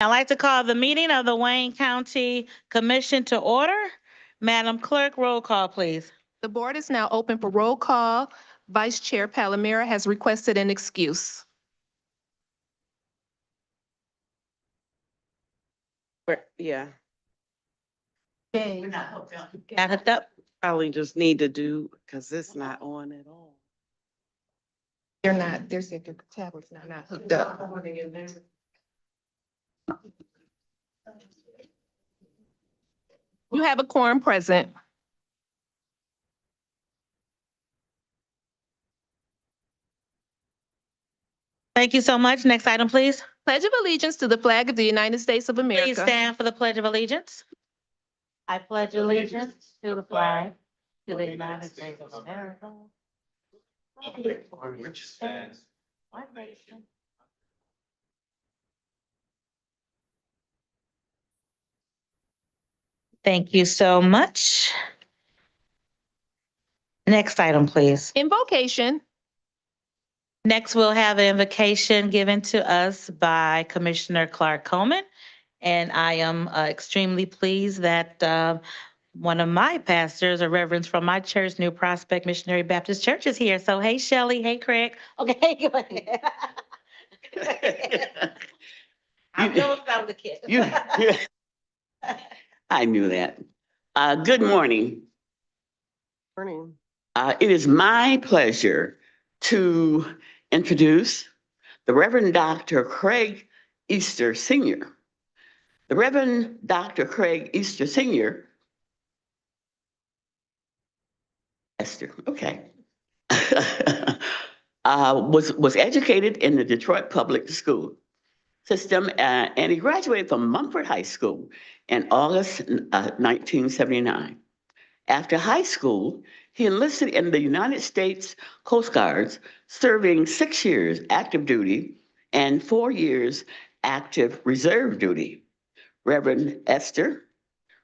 I'd like to call the meeting of the Wayne County Commission to order. Madam Clerk, roll call, please. The board is now open for roll call. Vice Chair Palomera has requested an excuse. Yeah, Got hooked up? probably just need to do, because it's not on at all. They're not, their tablets are not hooked up. You have a quorum present. Thank you so much. Next item, please. Pledge of allegiance to the flag of the United States of Please America. stand for the Pledge of Allegiance. I pledge allegiance to the flag to the United States of America. Which stands one nation. Thank you so much. Next item, please. Invocation. Next, we'll have an invocation given to us by Commissioner Clark Coleman. And I am extremely pleased that one of my pastors or reverends from my church, New Prospect Missionary Baptist Church, is here. So, hey, Shelley. Hey, Craig. Okay, go ahead. I know about the kid. I knew that. Good morning. Morning. It is my pleasure to introduce the Reverend Dr. Craig Easter Sr. The Reverend Dr. Craig Easter Sr. Esther, okay. Was educated in the Detroit Public School system, and he graduated from Mumford High School in August 1979. After high school, he enlisted in the United States Coast Guards, serving 6 years active duty and 4 years active reserve duty. Reverend Esther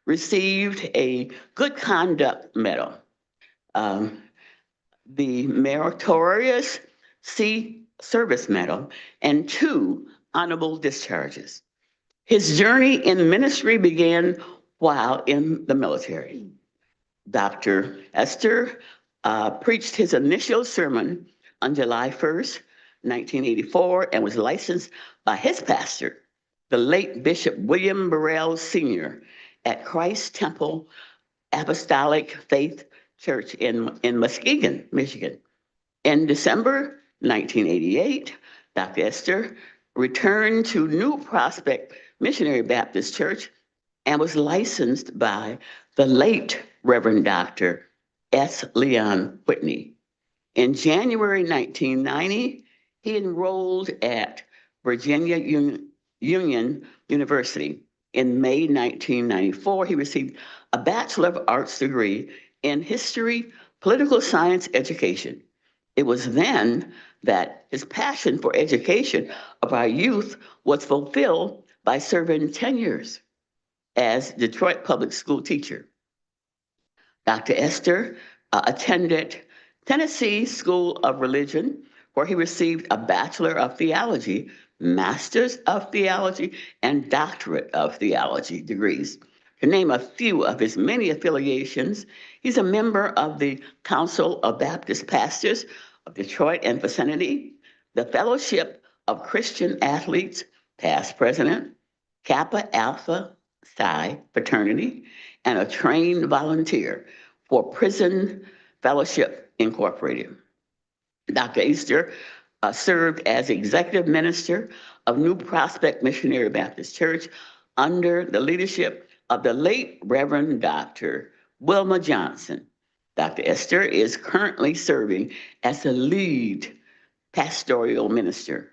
received a Good Conduct Medal, the Meritorious Sea Service Medal, and 2 honorable discharges. His journey in ministry began while in the military. Dr. Esther preached his initial sermon on July 1st, 1984, and was licensed by his pastor, the late Bishop William Burrell Sr., at Christ Temple Apostolic Faith Church in Muskegon, Michigan. In December 1988, Dr. Esther returned to New Prospect Missionary Baptist Church and was licensed by the late Reverend Dr. S. Leon Whitney. In January 1990, he enrolled at Virginia Union University. In May 1994, he received a Bachelor of Arts degree in History, Political Science Education. It was then that his passion for education of our youth was fulfilled by serving 10 years as Detroit Public School teacher. Dr. Esther attended Tennessee School of Religion, where he received a Bachelor of Theology, Masters of Theology, and Doctorate of Theology degrees. To name a few of his many affiliations, he's a member of the Council of Baptist Pastors of Detroit and vicinity, the Fellowship of Christian Athletes, past president, Kappa Alpha Psi fraternity, and a trained volunteer for Prison Fellowship Incorporated. Dr. Easter served as executive minister of New Prospect Missionary Baptist Church under the leadership of the late Reverend Dr. Wilma Johnson. Dr. Esther is currently serving as the lead pastoral minister.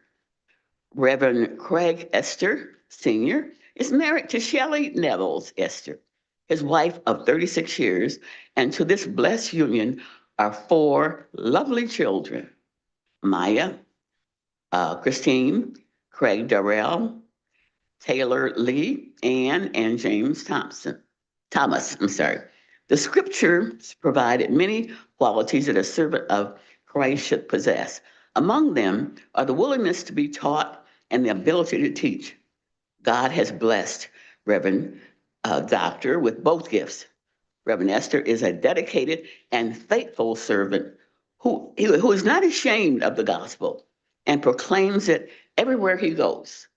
Reverend Craig Esther Sr. is married to Shelley Nevels Esther, his wife of 36 years, and to this blessed union are 4 lovely children: Maya, Christine, Craig Darrell, Taylor Lee, Ann, and James Thomas. The scriptures provided many qualities that a servant of Christ should possess. Among them are the willingness to be taught and the ability to teach. God has blessed Reverend Doctor with both gifts. Reverend Esther is a dedicated and faithful servant who is not ashamed of the gospel and proclaims it everywhere he goes.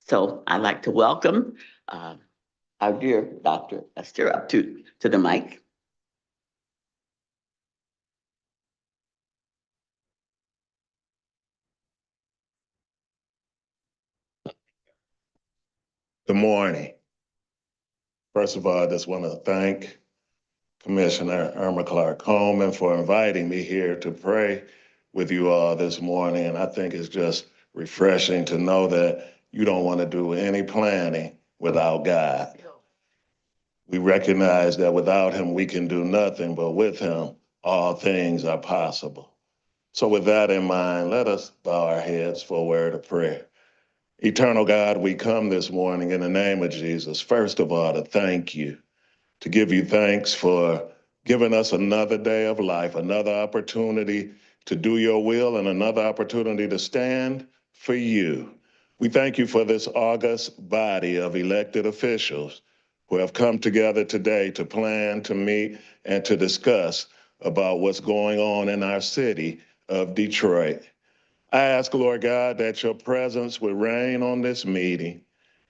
So I'd like to welcome our dear Dr. Esther up to the mic. Good morning. First of all, I just want to thank Commissioner Irma Clark Coleman for inviting me here to pray with you all this morning. And I think it's just refreshing to know that you don't want to do any planning without God. We recognize that without him, we can do nothing, but with him, all things are possible. So with that in mind, let us bow our heads for a word of prayer. Eternal God, we come this morning in the name of Jesus, first of all, to thank you, to give you thanks for giving us another day of life, another opportunity to do your will, and another opportunity to stand for you. We thank you for this august body of elected officials who have come together today to plan, to meet, and to discuss about what's going on in our city of Detroit. I ask, Lord God, that your presence would reign on this meeting,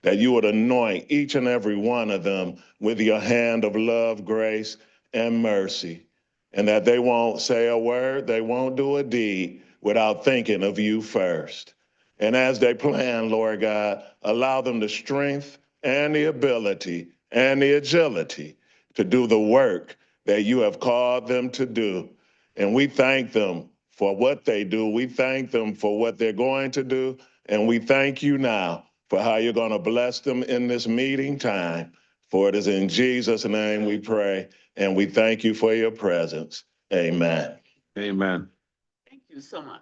that you would anoint each and every one of them with your hand of love, grace, and mercy, and that they won't say a word, they won't do a deed without thinking of you first. And as they plan, Lord God, allow them the strength and the ability and the agility to do the work that you have called them to do. And we thank them for what they do. We thank them for what they're going to do. And we thank you now for how you're going to bless them in this meeting time. For it is in Jesus' name we pray. And we thank you for your presence. Amen. Amen. Thank you so much.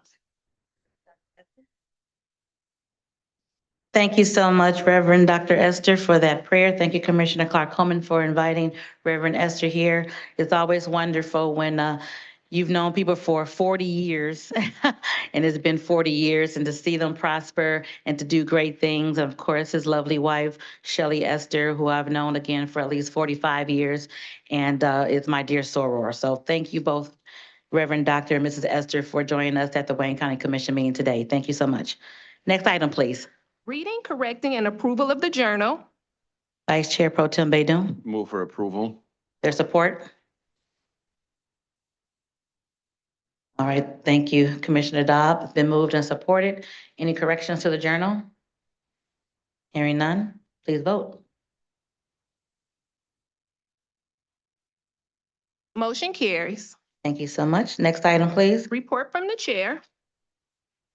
Thank you so much, Reverend Dr. Esther, for that prayer. Thank you, Commissioner Clark Coleman, for inviting Reverend Esther here. It's always wonderful when you've known people for 40 years, and it's been 40 years, and to see them prosper and to do great things. Of course, his lovely wife, Shelley Esther, who I've known again for at least 45 years, and is my dear soror. So thank you both, Reverend Dr. and Mrs. Esther, for joining us at the Wayne County Commission meeting today. Thank you so much. Next item, please. Reading, correcting, and approval of the journal. Vice Chair Pro Tem Baydun, Move for approval. their support. All right, thank you, Commissioner Dobb. It's been moved and supported. Any corrections to the journal? Hearing none, please vote. Motion carries. Thank you so much. Next item, please. Report from the chair.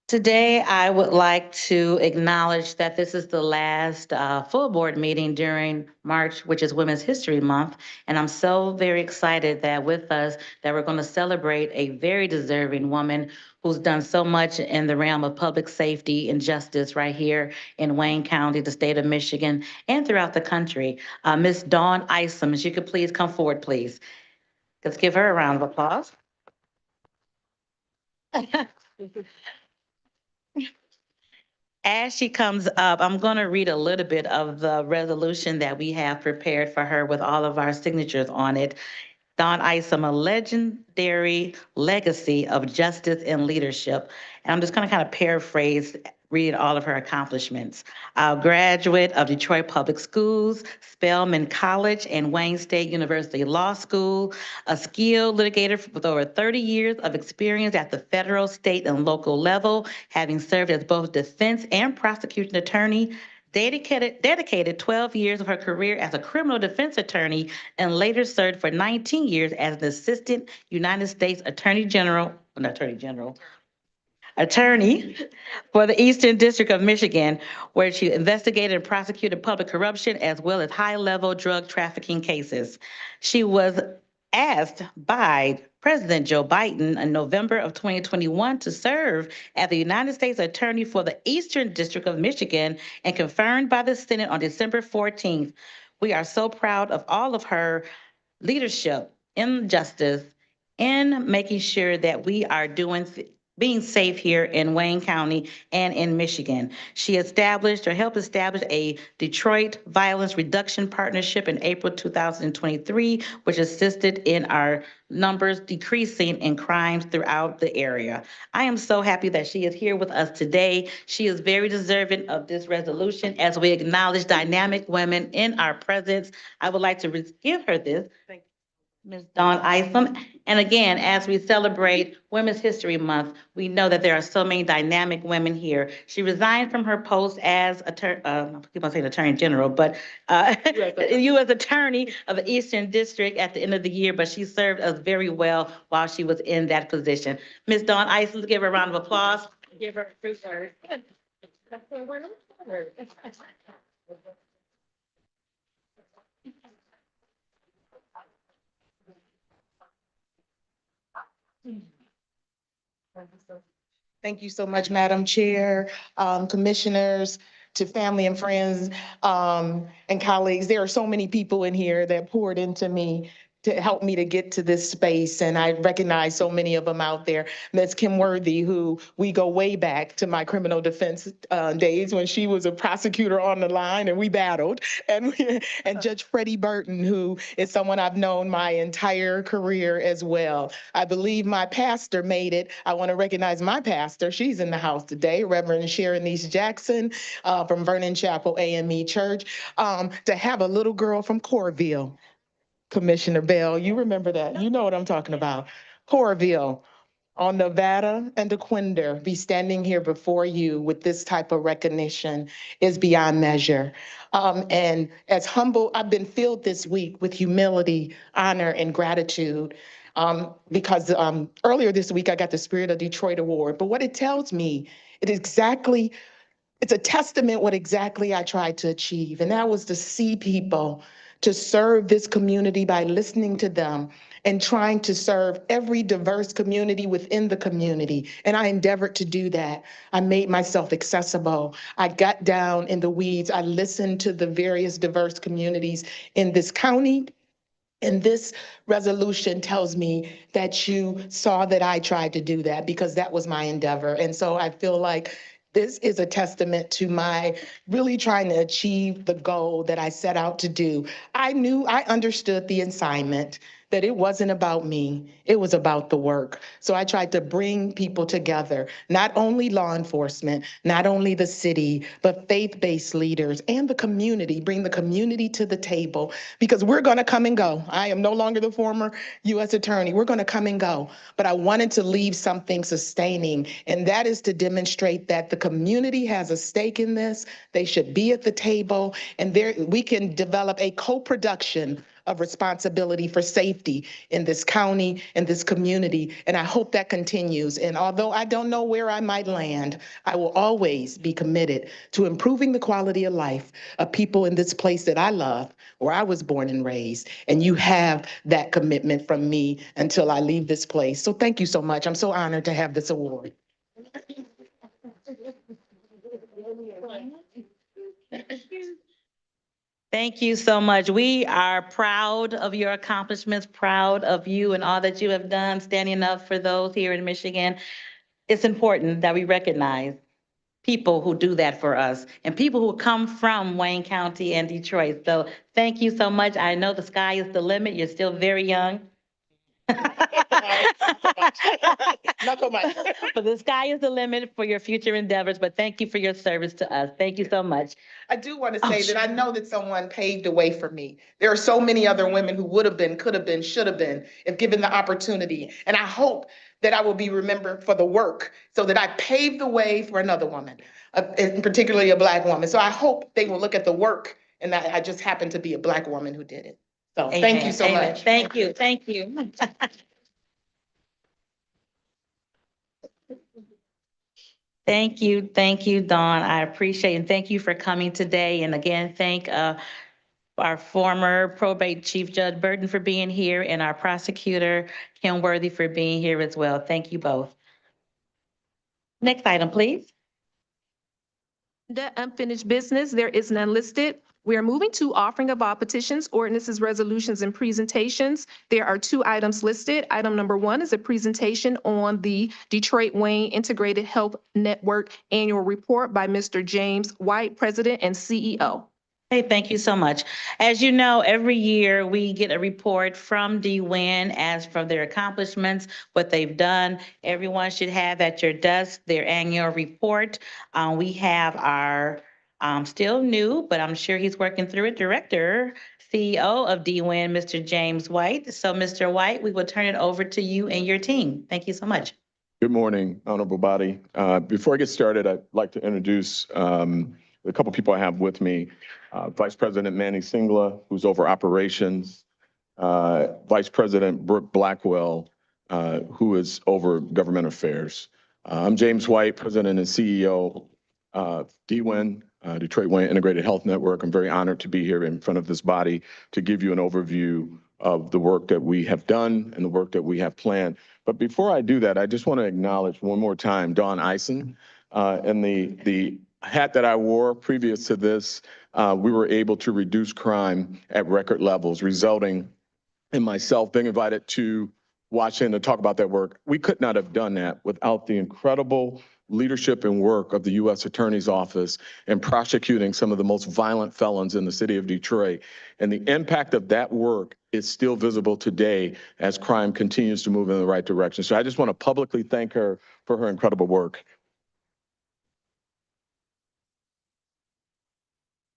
Today, I would like to acknowledge that this is the last full board meeting during March, which is Women's History Month. And I'm so very excited that with us, that we're going to celebrate a very deserving woman who's done so much in the realm of public safety and justice right here in Wayne County, the state of Michigan, and throughout the country. Ms. Dawn Isom, if you could please come forward, please. Let's give her a round of applause. As she comes up, I'm going to read a little bit of the resolution that we have prepared for her with all of our signatures on it. Dawn Isom, a legendary legacy of justice and leadership. And I'm just going to kind of paraphrase, read all of her accomplishments. A graduate of Detroit Public Schools, Spelman College, and Wayne State University Law School, a skilled litigator with over 30 years of experience at the federal, state, and local level, having served as both defense and prosecution attorney, dedicated 12 years of her career as a criminal defense attorney, and later served for 19 years as the Assistant United States Attorney for the Eastern District of Michigan, where she investigated and prosecuted public corruption as well as high-level drug trafficking cases. She was asked by President Joe Biden in November of 2021 to serve as the United States Attorney for the Eastern District of Michigan and confirmed by the Senate on December 14th. We are so proud of all of her leadership in justice, in making sure that we are doing being safe here in Wayne County and in Michigan. She established or helped establish a Detroit Violence Reduction Partnership in April 2023, which assisted in our numbers decreasing in crimes throughout the area. I am so happy that she is here with us today. She is very deserving of this resolution as we acknowledge dynamic women in our presence. I would like to give her this. Ms. Dawn Isom. And again, as we celebrate Women's History Month, we know that there are so many dynamic women here. She resigned from her post as attorney, I keep on saying Attorney General, but U.S. Attorney of the Eastern District at the end of the year, but she served us very well while she was in that position. Ms. Dawn Isom, give her a round of applause. Give her a fruit word. Thank you so much, Madam Chair, commissioners, to family and friends, and colleagues. There are so many people in here that poured into me to help me to get to this space, and I recognize so many of them out there. Ms. Kim Worthy, who we go way back to my criminal defense days when she was a prosecutor on the line and we battled, and Judge Freddie Burton, who is someone I've known my entire career as well. I believe my pastor made it. I want to recognize my pastor. She's in the house today, Reverend Sharon East Jackson from Vernon Chapel AME Church, to have a little girl from Corville. Commissioner Bell, you remember that. You know what I'm talking about. Corville on Nevada and DeQuinder be standing here before you with this type of recognition is beyond measure. And as humble, I've been filled this week with humility, honor, and gratitude. Because earlier this week, I got the Spirit of Detroit Award. But what it tells me, it's a testament what exactly I tried to achieve. And that was to see people, to serve this community by listening to them and trying to serve every diverse community within the community. And I endeavored to do that. I made myself accessible. I got down in the weeds. I listened to the various diverse communities in this county. And this resolution tells me that you saw that I tried to do that because that was my endeavor. And so I feel like this is a testament to my really trying to achieve the goal that I set out to do. I understood the assignment, that it wasn't about me, it was about the work. So I tried to bring people together, not only law enforcement, not only the city, but faith-based leaders and the community, bring the community to the table because we're gonna come and go. I am no longer the former U.S. attorney. We're gonna come and go. But I wanted to leave something sustaining, and that is to demonstrate that the community has a stake in this. They should be at the table, and we can develop a co-production of responsibility for safety in this county and this community. And I hope that continues. And although I don't know where I might land, I will always be committed to improving the quality of life of people in this place that I love, where I was born and raised. And you have that commitment from me until I leave this place. So thank you so much. I'm so honored to have this award. Thank you so much. We are proud of your accomplishments, proud of you and all that you have done, standing up for those here in Michigan. It's important that we recognize people who do that for us and people who come from Wayne County and Detroit. So thank you so much. I know the sky is the limit. You're still very young. Not so much. But the sky is the limit for your future endeavors, but thank you for your service to us. Thank you so much. I do want to say that I know that someone paved the way for me. There are so many other women who would have been, could have been, should have been, if given the opportunity. And I hope that I will be remembered for the work so that I paved the way for another woman, and particularly a Black woman. So I hope they will look at the work and that I just happened to be a Black woman who did it. So thank you so Amen. much. Thank you. Thank you. Thank you, Dawn. I appreciate and thank you for coming today. And again, thank our former probate chief, Judge Burton, for being here, and our prosecutor, Kim Worthy, for being here as well. Thank you both. Next item, please. The unfinished business, there is none listed. We are moving to offering of all petitions, ordinances, resolutions, and presentations. There are 2 items listed. Item number 1 is a presentation on the Detroit Wayne Integrated Health Network Annual Report by Mr. James White, President and CEO. Hey, thank you so much. As you know, every year we get a report from DWIN as from their accomplishments, what they've done. Everyone should have at your desk their annual report. We have our still new, but I'm sure he's working through it, Director, CEO of DWIN, Mr. James White. So, Mr. White, we will turn it over to you and your team. Thank you so much. Good morning, honorable body. Before I get started, I'd like to introduce a couple people I have with me. Vice President Manny Singla, who's over operations. Vice President Brooke Blackwell, who is over government affairs. I'm James White, President and CEO of DWIN, Detroit Wayne Integrated Health Network. I'm very honored to be here in front of this body to give you an overview of the work that we have done and the work that we have planned. But before I do that, I just want to acknowledge one more time Dawn Eisen and the hat that I wore previous to this. We were able to reduce crime at record levels, resulting in myself being invited to Washington to talk about that work. We could not have done that without the incredible leadership and work of the U.S. Attorney's Office in prosecuting some of the most violent felons in the city of Detroit. And the impact of that work is still visible today as crime continues to move in the right direction. So I just want to publicly thank her for her incredible work.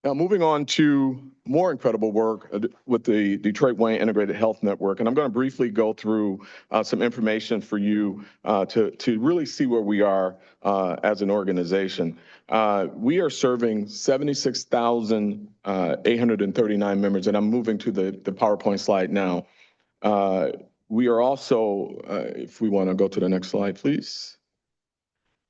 Now, moving on to more incredible work with the Detroit Wayne Integrated Health Network. And I'm going to briefly go through some information for you to really see where we are as an organization. We are serving 76,839 members, and I'm moving to the PowerPoint slide now. We are also, if we want to go to the next slide, please.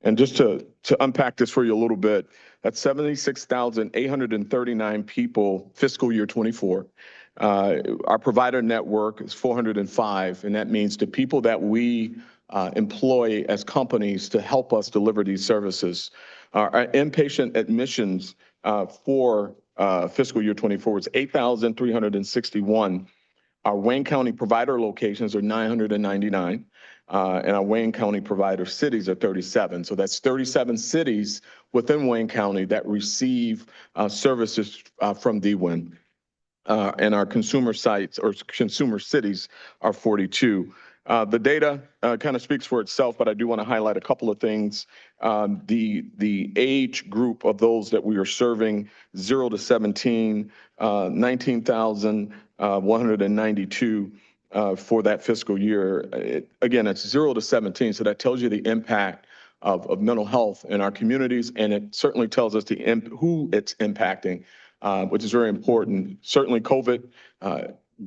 And just to unpack this for you a little bit, that's 76,839 people, fiscal year 24. Our provider network is 405, and that means the people that we employ as companies to help us deliver these services. Our inpatient admissions for fiscal year 24 is 8,361. Our Wayne County provider locations are 999. And our Wayne County provider cities are 37. So that's 37 cities within Wayne County that receive services from DWIN. And our consumer sites or consumer cities are 42. The data kind of speaks for itself, but I do want to highlight a couple of things. The age group of those that we are serving, 0 to 17, 19,192. For that fiscal year. Again, it's 0 to 17, so that tells you the impact of mental health in our communities, and it certainly tells us who it's impacting, which is very important. Certainly COVID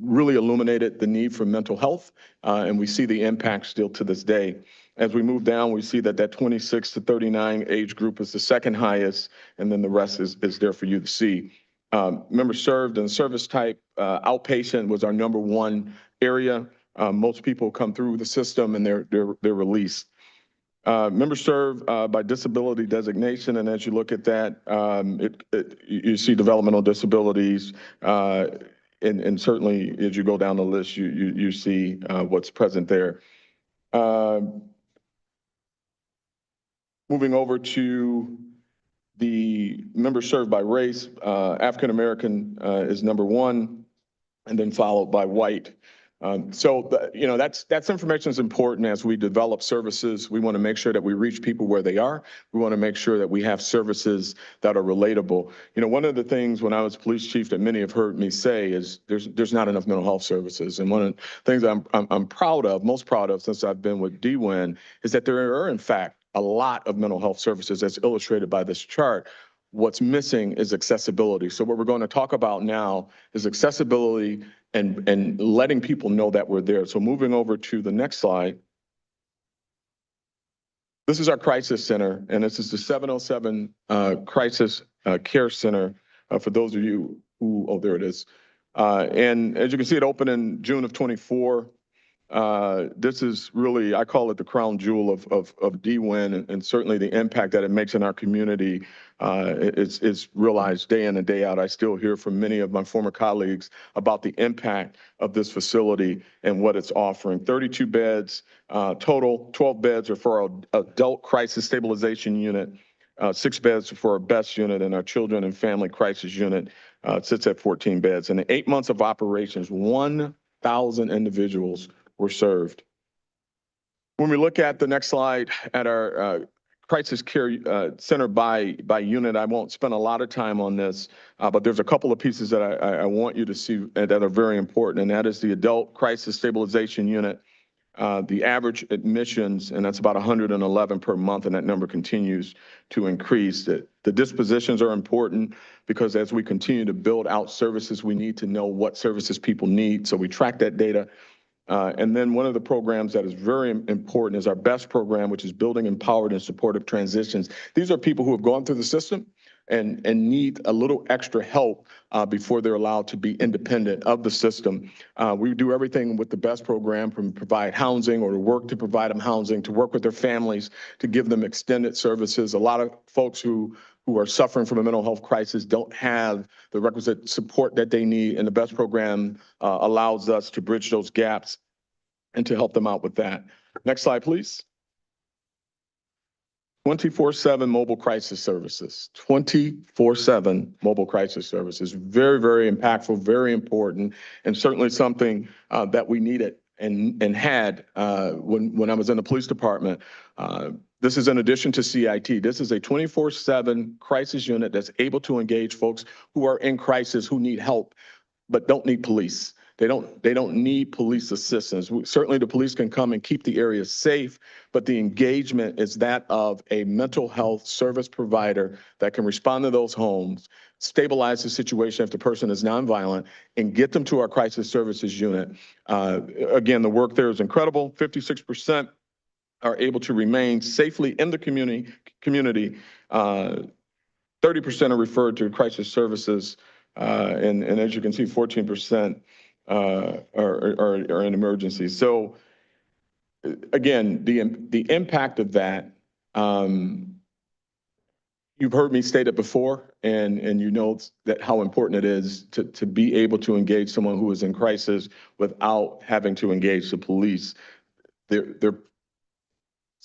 really illuminated the need for mental health, and we see the impact still to this day. As we move down, we see that 26 to 39 age group is the second highest, and then the rest is there for you to see. Members served and service type, outpatient was our #1 area. Most people come through the system and they're released. Members served by disability designation, and as you look at that, you see developmental disabilities, and certainly as you go down the list, you see what's present there. Moving over to the members served by race, African American is #1, and then followed by white. That's information is important as we develop services. We want to make sure that we reach people where they are. We want to make sure that we have services that are relatable. One of the things when I was police chief that many have heard me say is there's not enough mental health services. And one of the things I'm most proud of since I've been with DWIN is that there are in fact a lot of mental health services as illustrated by this chart. What's missing is accessibility. So what we're going to talk about now is accessibility and letting people know that we're there. So moving over to the next slide. This is our crisis center, and this is the 707 Crisis Care Center for those of you who, there it is. And as you can see, it opened in June of 24. This is really, I call it the crown jewel of D-WIN, and certainly the impact that it makes in our community. It's realized day in and day out. I still hear from many of my former colleagues about the impact of this facility and what it's offering. 32 beds total, 12 beds are for our adult crisis stabilization unit, 6 beds for our BEST unit, and our children and family crisis unit sits at 14 beds. In the 8 months of operations, 1,000 individuals were served. When we look at the next slide at our crisis care center by unit, I won't spend a lot of time on this, but there's a couple of pieces that I want you to see that are very important, and that is the adult crisis stabilization unit. The average admissions, and that's about 111 per month, and that number continues to increase. The dispositions are important because as we continue to build out services, we need to know what services people need. So we track that data. And then one of the programs that is very important is our BEST program, which is Building Empowered and Supportive Transitions. These are people who have gone through the system and need a little extra help before they're allowed to be independent of the system. We do everything with the BEST program, from provide housing or to work to provide them housing, to work with their families, to give them extended services. A lot of folks who are suffering from a mental health crisis don't have the requisite support that they need, and the BEST program allows us to bridge those gaps and to help them out with that. Next slide, please. 24/7 mobile crisis services, 24/7 mobile crisis services. Very, very impactful, very important, and certainly something that we needed and had when I was in the police department. This is in addition to CIT. This is a 24/7 crisis unit that's able to engage folks who are in crisis, who need help, but don't need police. They don't need police assistance. Certainly the police can come and keep the area safe, but the engagement is that of a mental health service provider that can respond to those homes, stabilize the situation if the person is nonviolent, and get them to our crisis services unit. Again, the work there is incredible. 56% are able to remain safely in the community. 30% are referred to crisis services, and as you can see, 14% are in emergencies. So again, the impact of that, you've heard me state it before, and you know that how important it is to be able to engage someone who is in crisis without having to engage the police.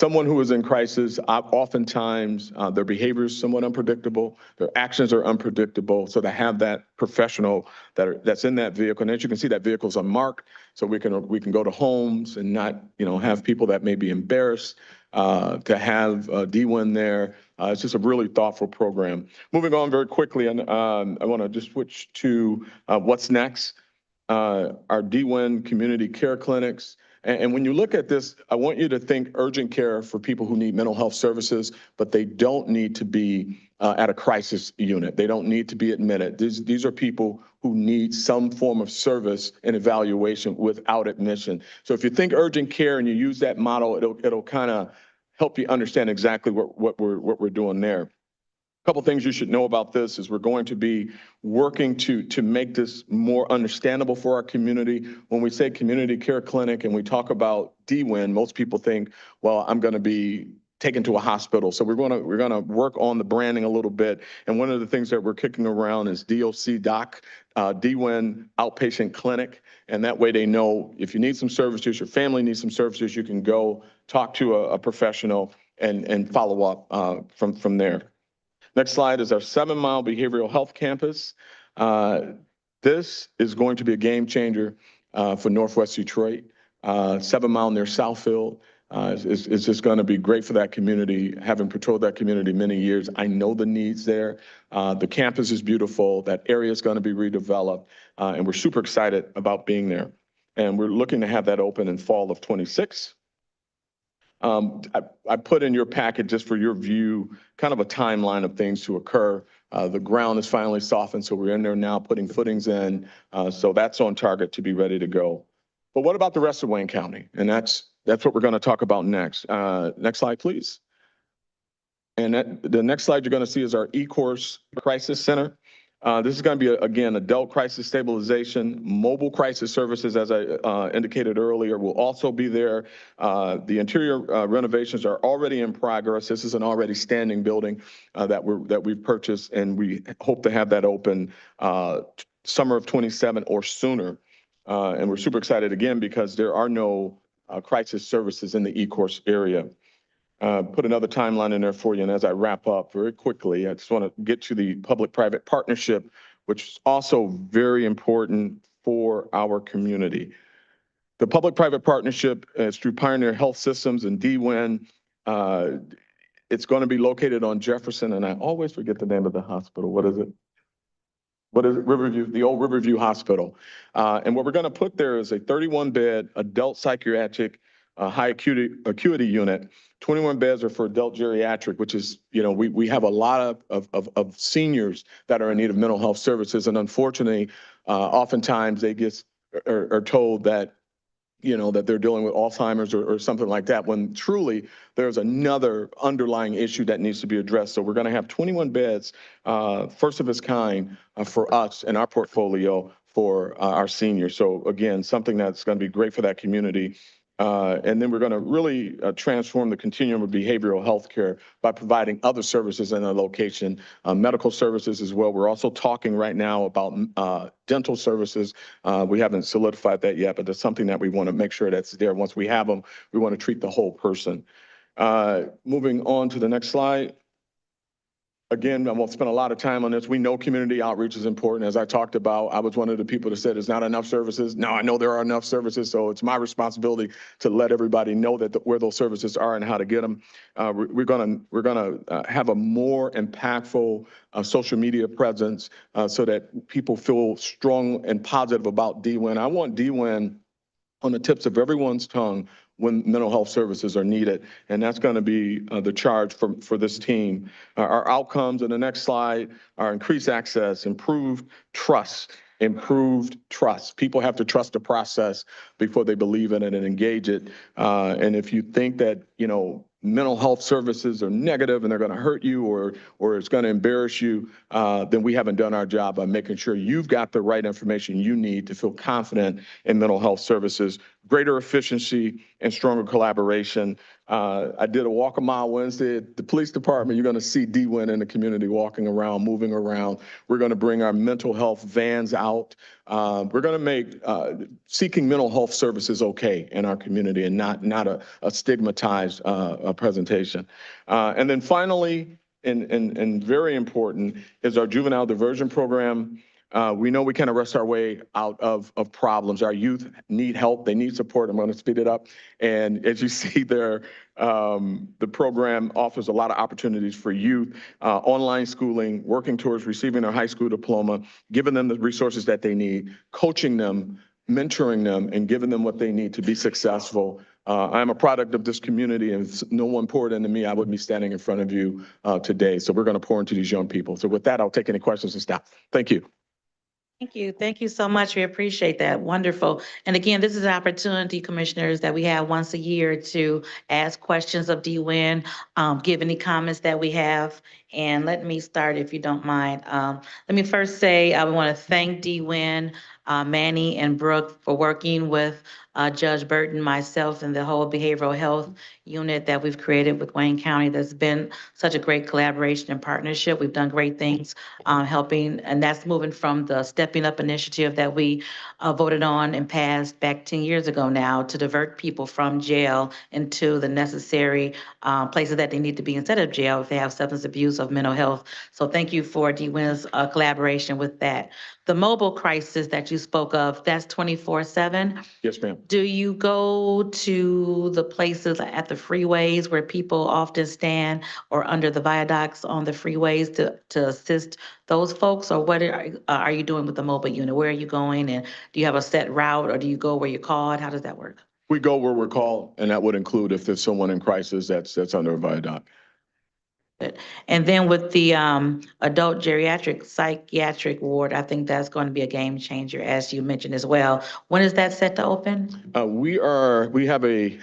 Someone who is in crisis, oftentimes their behavior is somewhat unpredictable, their actions are unpredictable. So to have that professional that's in that vehicle, and as you can see, that vehicle's unmarked, so we can go to homes and not have people that may be embarrassed. To have D-WIN there, it's just a really thoughtful program. Moving on very quickly, and I want to just switch to what's next. Our D-WIN community care clinics. And when you look at this, I want you to think urgent care for people who need mental health services, but they don't need to be at a crisis unit. They don't need to be admitted. These are people who need some form of service and evaluation without admission. So if you think urgent care and you use that model, it'll kind of help you understand exactly what we're doing there. A couple things you should know about this is we're going to be working to make this more understandable for our community. When we say community care clinic and we talk about D-WIN, most people think, well, I'm going to be taken to a hospital. So we're going to work on the branding a little bit. And one of the things that we're kicking around is DOC Doc, D-WIN Outpatient Clinic. And that way they know if you need some services, your family needs some services, you can go talk to a professional and follow up from there. Next slide is our 7 Mile Behavioral Health Campus. This is going to be a game changer for Northwest Detroit. 7 Mile near Southfield is just going to be great for that community. Having patrolled that community many years, I know the needs there. The campus is beautiful. That area is going to be redeveloped, and we're super excited about being there. And we're looking to have that open in fall of 26. I put in your packet just for your view, kind of a timeline of things to occur. The ground is finally softened, so we're in there now putting footings in. So that's on target to be ready to go. But what about the rest of Wayne County? And that's what we're going to talk about next. Next slide, please. And the next slide you're going to see is our eCourse Crisis Center. This is going to be, again, adult crisis stabilization, mobile crisis services, as I indicated earlier, will also be there. The interior renovations are already in progress. This is an already standing building that we've purchased, and we hope to have that open summer of 27 or sooner. And we're super excited again because there are no crisis services in the E-course area. Put another timeline in there for you. And as I wrap up very quickly, I just want to get to the public-private partnership, which is also very important for our community. The public-private partnership is through Pioneer Health Systems and DWIN. It's going to be located on Jefferson, and I always forget the name of the hospital. What is it? What is it? Riverview, the old Riverview Hospital. And what we're going to put there is a 31-bed adult psychiatric high acuity unit. 21 beds are for adult geriatric, which is, we have a lot of seniors that are in need of mental health services. And unfortunately, oftentimes they are told that, that they're dealing with Alzheimer's or something like that, when truly there's another underlying issue that needs to be addressed. So we're going to have 21 beds, first of its kind for us in our portfolio for our seniors. So again, something that's going to be great for that community. And then we're going to really transform the continuum of behavioral health care by providing other services in a location, medical services as well. We're also talking right now about dental services. We haven't solidified that yet, but that's something that we want to make sure that's there. Once we have them, we want to treat the whole person. Moving on to the next slide. Again, I won't spend a lot of time on this. We know community outreach is important. As I talked about, I was one of the people that said there's not enough services. Now I know there are enough services, so it's my responsibility to let everybody know that where those services are and how to get them. We're gonna have a more impactful social media presence so that people feel strong and positive about DWIN. I want DWIN on the tips of everyone's tongue when mental health services are needed. And that's going to be the charge for this team. Our outcomes in the next slide are increased access, improved trust. People have to trust the process before they believe in it and engage it. And if you think that, mental health services are negative and they're going to hurt you or it's going to embarrass you, then we haven't done our job by making sure you've got the right information you need to feel confident in mental health services. Greater efficiency and stronger collaboration. I did a Walk a Mile Wednesday at the police department. You're going to see DWIN in the community walking around, moving around. We're going to bring our mental health vans out. We're going to make seeking mental health services okay in our community and not a stigmatized presentation. And then finally, and very important, is our juvenile diversion program. We know we can't arrest our way out of problems. Our youth need help. They need support. I'm going to speed it up. And as you see there, the program offers a lot of opportunities for youth, online schooling, working towards receiving their high school diploma, giving them the resources that they need, coaching them, mentoring them, and giving them what they need to be successful. I'm a product of this community, and if no one poured into me, I wouldn't be standing in front of you today. So we're going to pour into these young people. So with that, I'll take any questions and stop. Thank you. Thank you. Thank you so much. We appreciate that. Wonderful. And again, this is an opportunity, commissioners, that we have once a year to ask questions of DWIN, give any comments that we have. And let me start, if you don't mind. Let me first say, I want to thank DWIN, Manny and Brooke for working with Judge Burton, myself, and the whole behavioral health unit that we've created with Wayne County. That's been such a great collaboration and partnership. We've done great things helping, and that's moving from the Stepping Up initiative that we voted on and passed back 10 years ago now to divert people from jail into the necessary places that they need to be instead of jail if they have substance abuse or mental health. So thank you for DWIN's collaboration with that. The mobile crisis that you spoke of, that's 24/7. Yes, ma'am. Do you go to the places at the freeways where people often stand or under the viaducts on the freeways to assist those folks? Or what are you doing with the mobile unit? Where are you going? And do you have a set route or do you go where you're called? How does that work? We go where we're called, and that would include if there's someone in crisis that's under a viaduct. And then with the adult geriatric psychiatric ward, I think that's going to be a game changer, as you mentioned as well. When is that set to open? We have a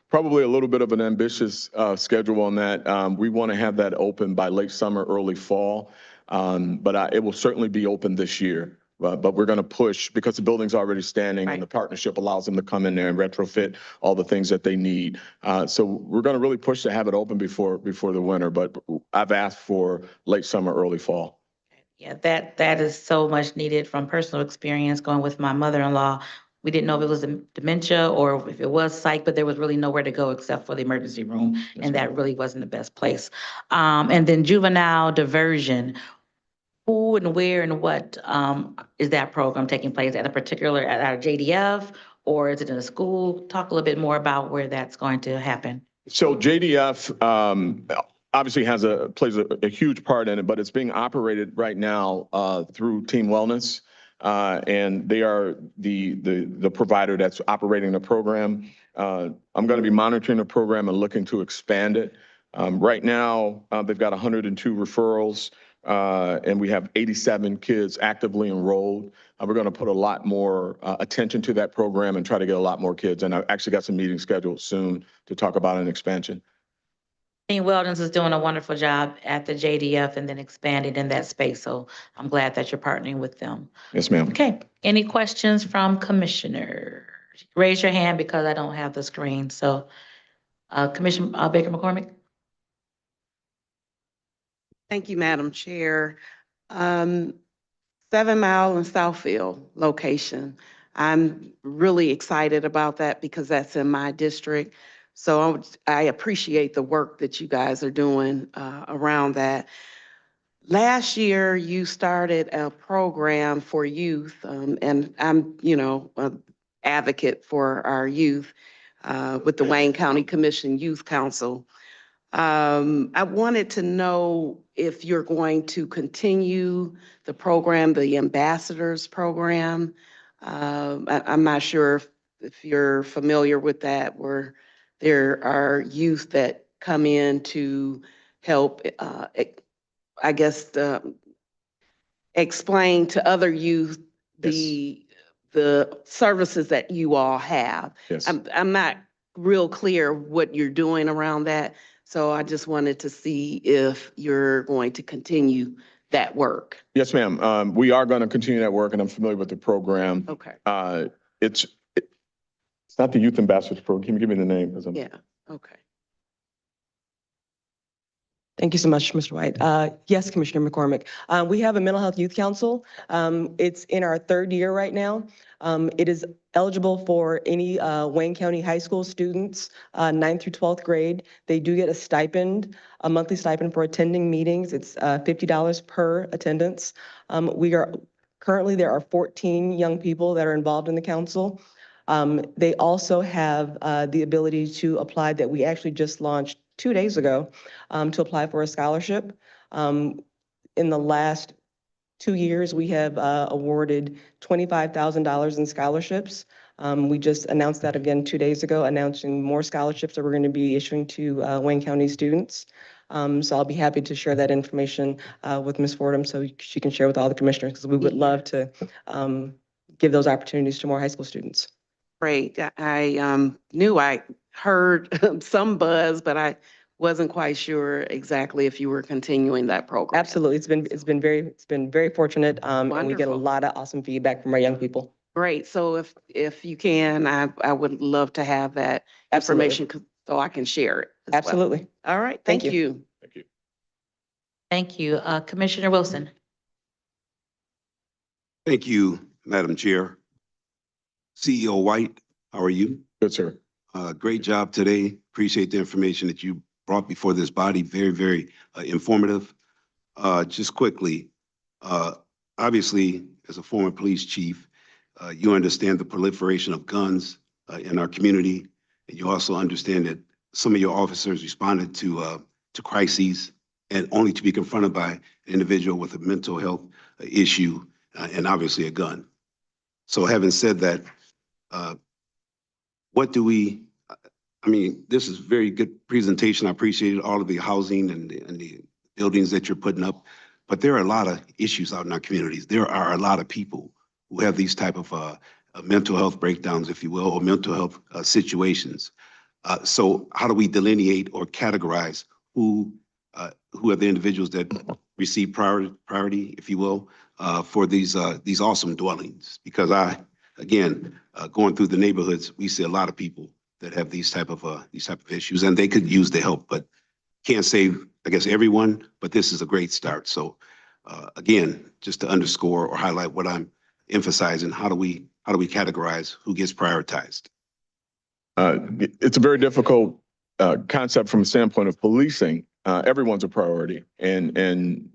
probably a little bit of an ambitious schedule on that. We want to have that open by late summer, early fall. But it will certainly be open this year. But we're going to push because the building's already standing and the partnership allows them to come in there and retrofit all the things that they need. So we're going to really push to have it open before the winter, but I've asked for late summer, early fall. Yeah, that is so much needed from personal experience going with my mother-in-law. We didn't know if it was dementia or if it was psych, but there was really nowhere to go except for the emergency room. And that really wasn't the best place. And then juvenile diversion. Who and where and what is that program taking place at at our JDF, or is it in a school? Talk a little bit more about where that's going to happen. So JDF obviously plays a huge part in it, but it's being operated right now through Team Wellness. And they are the provider that's operating the program. I'm going to be monitoring the program and looking to expand it. Right now, they've got 102 referrals. And we have 87 kids actively enrolled. We're going to put a lot more attention to that program and try to get a lot more kids. And I've actually got some meetings scheduled soon to talk about an expansion. Team Wellness is doing a wonderful job at the JDF and then expanding in that space. So I'm glad that you're partnering with them. Yes, ma'am. Okay. Any questions from commissioners? Raise your hand because I don't have the screen. So Commissioner Baker McCormick. Thank you, Madam Chair. 7 Mile and Southfield location. I'm really excited about that because that's in my district. So I appreciate the work that you guys are doing around that. Last year, you started a program for youth, and I'm, an advocate for our youth with the Wayne County Commission Youth Council. I wanted to know if you're going to continue the program, the Ambassadors Program. I'm not sure if you're familiar with that, where there are youth that come in to help, I guess, explain to other youth the services that you all have. Yes. I'm not real clear what you're doing around that. So I just wanted to see if you're going to continue that work. Yes, ma'am. We are going to continue that work, and I'm familiar with the program. Okay. It's not the Youth Ambassadors Program. Can you give me the name? Yeah. Okay. Thank you so much, Mr. White. Yes, Commissioner McCormick. We have a mental health youth council. It's in our 3rd year right now. It is eligible for any Wayne County High School students, 9th through 12th grade. They do get a stipend, a monthly stipend for attending meetings. It's $50 per attendance. Currently, there are 14 young people that are involved in the council. They also have the ability to apply that we actually just launched 2 days ago to apply for a scholarship. In the last 2 years, we have awarded $25,000 in scholarships. We just announced that again 2 days ago, announcing more scholarships that we're going to be issuing to Wayne County students. So I'll be happy to share that information with Ms. Fordham so she can share with all the commissioners, because we would love to give those opportunities to more high school students. Great. I knew I heard some buzz, but I wasn't quite sure exactly if you were continuing that program. Absolutely. It's been very fortunate. And we get a Wonderful. lot of awesome feedback from our young people. Great. So if you can, I would love to have that Absolutely. information so I can share it as well. Absolutely. All right. Thank Thank you. Thank you. Thank you. Commissioner Wilson. Thank you, Madam Chair. CEO White, how are you? Good, sir. Great job today. Appreciate the information that you brought before this body. Very, very informative. Just quickly, obviously, as a former police chief, you understand the proliferation of guns in our community. And you also understand that some of your officers responded to crises and only to be confronted by an individual with a mental health issue and obviously a gun. So having said that, this is very good presentation. I appreciated all of the housing and the buildings that you're putting up, but there are a lot of issues out in our communities. There are a lot of people who have these type of mental health breakdowns, if you will, or mental health situations. So how do we delineate or categorize who are the individuals that receive priority, if you will, for these awesome dwellings. Because again, going through the neighborhoods, we see a lot of people that have these type of issues, and they could use the help, but can't save, I guess, everyone, but this is a great start. So again, just to underscore or highlight what I'm emphasizing, how do we categorize who gets prioritized? It's a very difficult concept from a standpoint of policing. Everyone's a priority. And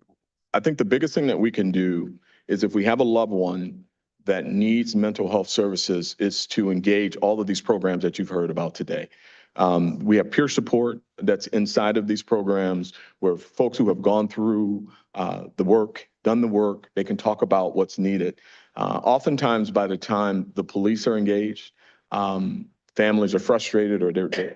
I think the biggest thing that we can do is if we have a loved one that needs mental health services is to engage all of these programs that you've heard about today. We have peer support that's inside of these programs where folks who have gone through the work, done the work, they can talk about what's needed. Oftentimes by the time the police are engaged, families are frustrated or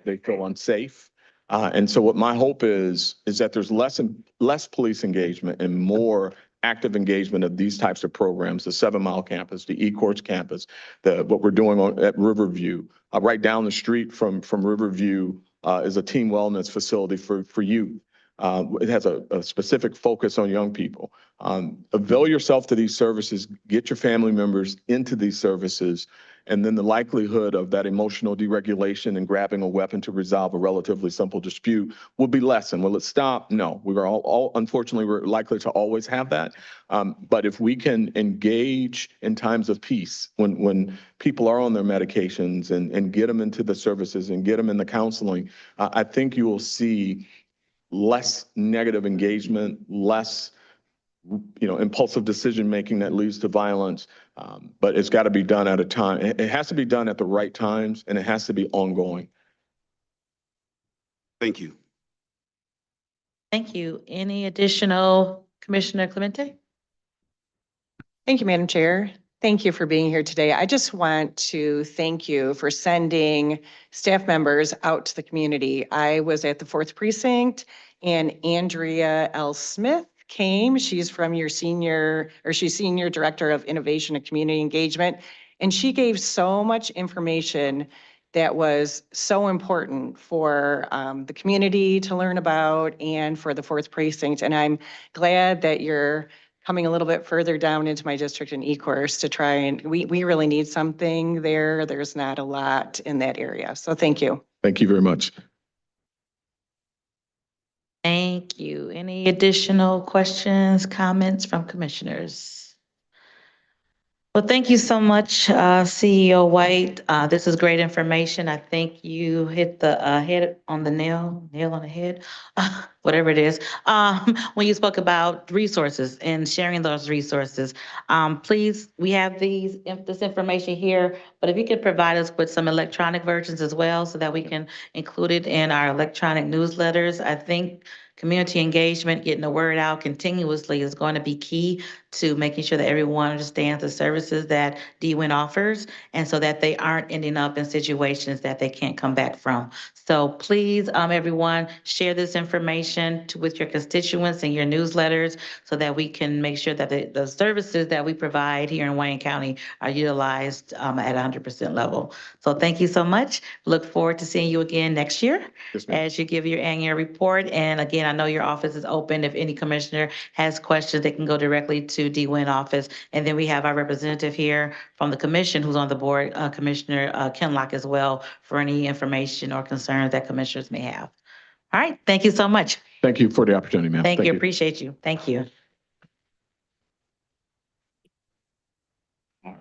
they feel unsafe. And so what my hope is that there's less police engagement and more active engagement of these types of programs, the 7 Mile campus, the eCourts campus, what we're doing at Riverview. Right down the street from Riverview is a team wellness facility for youth. It has a specific focus on young people. Avail yourself to these services, get your family members into these services, and then the likelihood of that emotional deregulation and grabbing a weapon to resolve a relatively simple dispute will be lessened. Will it stop? No. Unfortunately, we're likely to always have that. But if we can engage in times of peace, when people are on their medications and get them into the services and get them in the counseling, I think you will see less negative engagement, less impulsive decision-making that leads to violence, but it's got to be done at a time. It has to be done at the right times, and it has to be ongoing. Thank you. Thank you. Any additional, Commissioner Clemente? Thank you, Madam Chair. Thank you for being here today. I just want to thank you for sending staff members out to the community. I was at the 4th Precinct and Andrea L. Smith came. She's from she's Senior Director of Innovation and Community Engagement. And she gave so much information that was so important for the community to learn about and for the 4th Precinct. And I'm glad that you're coming a little bit further down into my district in eCourse to try and, we really need something there. There's not a lot in that area. So thank you. Thank you very much. Thank you. Any additional questions, comments from commissioners? Well, thank you so much, CEO White. This is great information. I think you hit the nail on the head, whatever it is, when you spoke about resources and sharing those resources. Please, we have this information here, but if you could provide us with some electronic versions as well so that we can include it in our electronic newsletters. I think community engagement, getting the word out continuously is going to be key to making sure that everyone understands the services that DWIN offers and so that they aren't ending up in situations that they can't come back from. So please, everyone, share this information with your constituents and your newsletters so that we can make sure that the services that we provide here in Wayne County are utilized at 100% level. So thank you so much. Look forward to seeing you again next year as you give your annual report. And again, I know your office is open. If any commissioner has questions, they can go directly to DWIN office. And then we have our representative here from the commission who's on the board, Commissioner Kinlock as well, for any information or concerns that commissioners may have. All right. Thank you so much. Thank you for the opportunity, ma'am. Thank you. Appreciate you. Thank you. All right.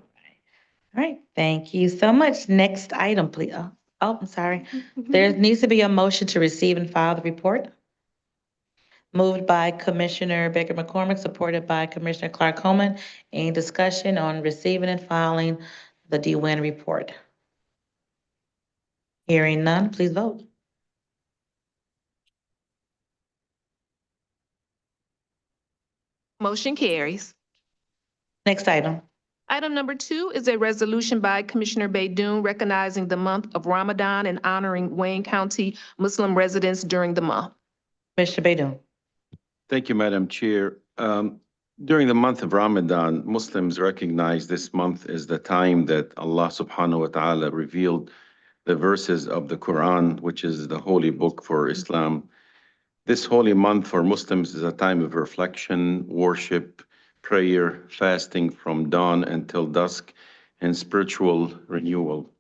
All right. Thank you so much. Next item, please. Oh, I'm sorry. There needs to be a motion to receive and file the report. Moved by Commissioner Baker McCormick, supported by Commissioner Clark Coleman. Any discussion on receiving and filing the DWIN report? Hearing none, please vote. Motion carries. Next item. Item number 2 is a resolution by Commissioner Baydoun recognizing the month of Ramadan and honoring Wayne County Muslim residents during the month. Commissioner Baydoun. Thank you, Madam Chair. During the month of Ramadan, Muslims recognize this month as the time that Allah subhanahu wa ta'ala revealed the verses of the Quran, which is the holy book for Islam. This holy month for Muslims is a time of reflection, worship, prayer, fasting from dawn until dusk, and spiritual renewal.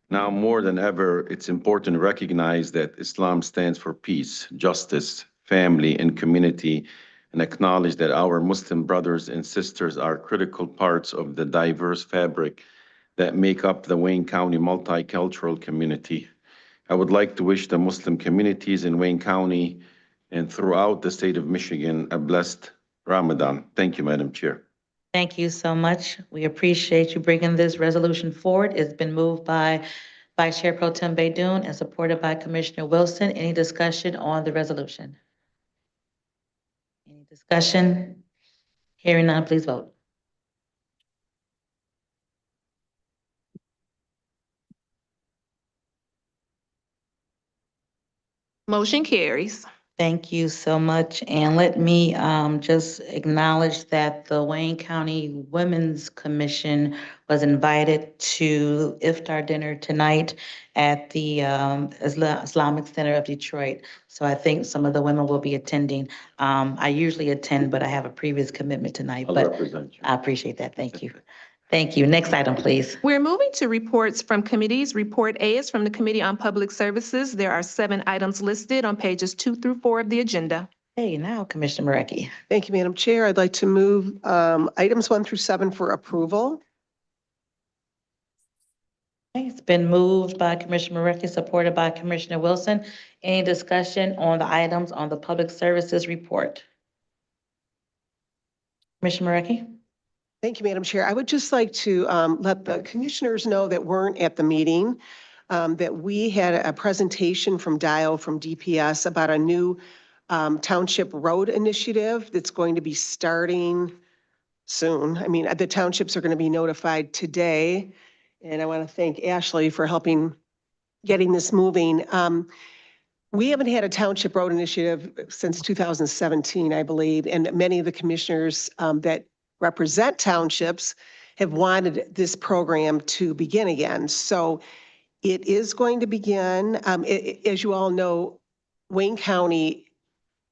Now more than ever, it's important to recognize that Islam stands for peace, justice, family, and community, and acknowledge that our Muslim brothers and sisters are critical parts of the diverse fabric that make up the Wayne County multicultural community. I would like to wish the Muslim communities in Wayne County and throughout the state of Michigan a blessed Ramadan. Thank you, Madam Chair. Thank you so much. We appreciate you bringing this resolution forward. It's been moved by Vice Chair Pro Tem Baydoun and supported by Commissioner Wilson. Any discussion on the resolution? Any discussion? Hearing none, please vote. Motion carries. Thank you so much. And let me just acknowledge that the Wayne County Women's Commission was invited to iftar dinner tonight at the Islamic Center of Detroit. So I think some of the women will be attending. I usually attend, but I have a previous commitment tonight. I'll But represent you. I appreciate that. Thank you. Thank you. Next item, please. We're moving to reports from committees. Report A is from the Committee on Public Services. There are 7 items listed on pages 2 through 4 of the agenda. Hey, now Commissioner Marecki. Thank you, Madam Chair. I'd like to move items 1 through 7 for approval. Okay, it's been moved by Commissioner Marecki, supported by Commissioner Wilson. Any discussion on the items on the Public Services Report? Commissioner Marecki? Thank you, Madam Chair. I would just like to let the commissioners know that weren't at the meeting, that we had a presentation from Dio from DPS about a new township road initiative that's going to be starting soon. I mean, the townships are going to be notified today. And I want to thank Ashley for helping getting this moving. We haven't had a township road initiative since 2017, I believe, and many of the commissioners that represent townships have wanted this program to begin again. So it is going to begin. As you all know, Wayne County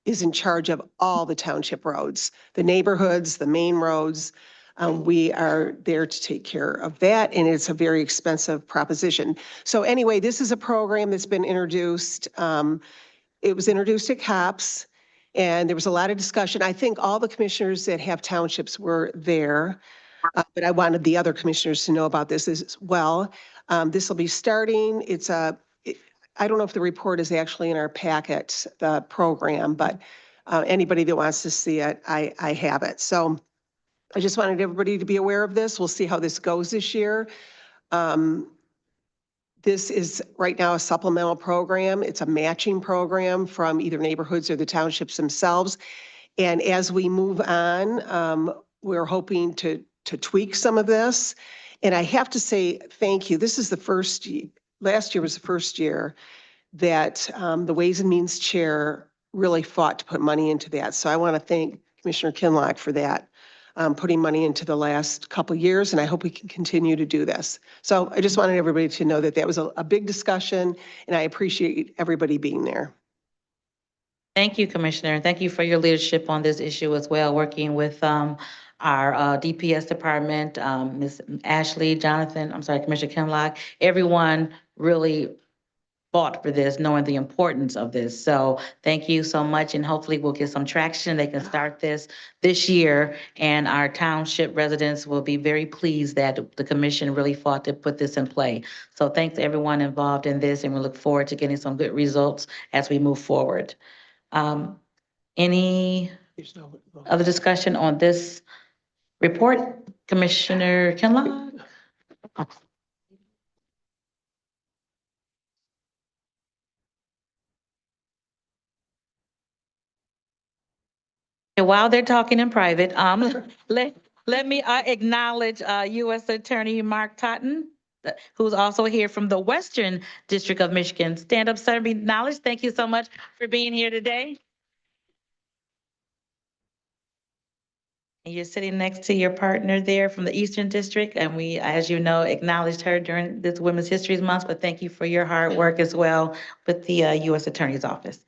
is in charge of all the township roads, the neighborhoods, the main roads. We are there to take care of that, and it's a very expensive proposition. So anyway, this is a program that's been introduced. It was introduced at COPS, and there was a lot of discussion. I think all the commissioners that have townships were there, but I wanted the other commissioners to know about this as well. This will be starting. I don't know if the report is actually in our packet, the program, but anybody that wants to see it, I have it. So I just wanted everybody to be aware of this. We'll see how this goes this year. This is right now a supplemental program. It's a matching program from either neighborhoods or the townships themselves. And as we move on, we're hoping to tweak some of this. And I have to say, thank you. This is the first, last year was the first year that the Ways and Means Chair really fought to put money into that. So I want to thank Commissioner Kinlock for that. Putting money into the last couple of years, and I hope we can continue to do this. So I just wanted everybody to know that that was a big discussion, and I appreciate everybody being there. Thank you, Commissioner. Thank you for your leadership on this issue as well, working with our DPS department, Ms. Ashley, Commissioner Kinlock, everyone really fought for this, knowing the importance of this. So thank you so much, and hopefully we'll get some traction. They can start this year, and our township residents will be very pleased that the commission really fought to put this in play. So thanks to everyone involved in this, and we look forward to getting some good results as we move forward. Any other discussion on this report? Commissioner Kinlock? While they're talking in private, let me acknowledge U.S. Attorney Mark Totten, who's also here from the Western District of Michigan. Stand up, sir, be acknowledged. Thank you so much for being here today. And you're sitting next to your partner there from the Eastern District, and we, as you know, acknowledged her during this Women's History Month, but thank you for your hard work as well with the U.S. Attorney's Office.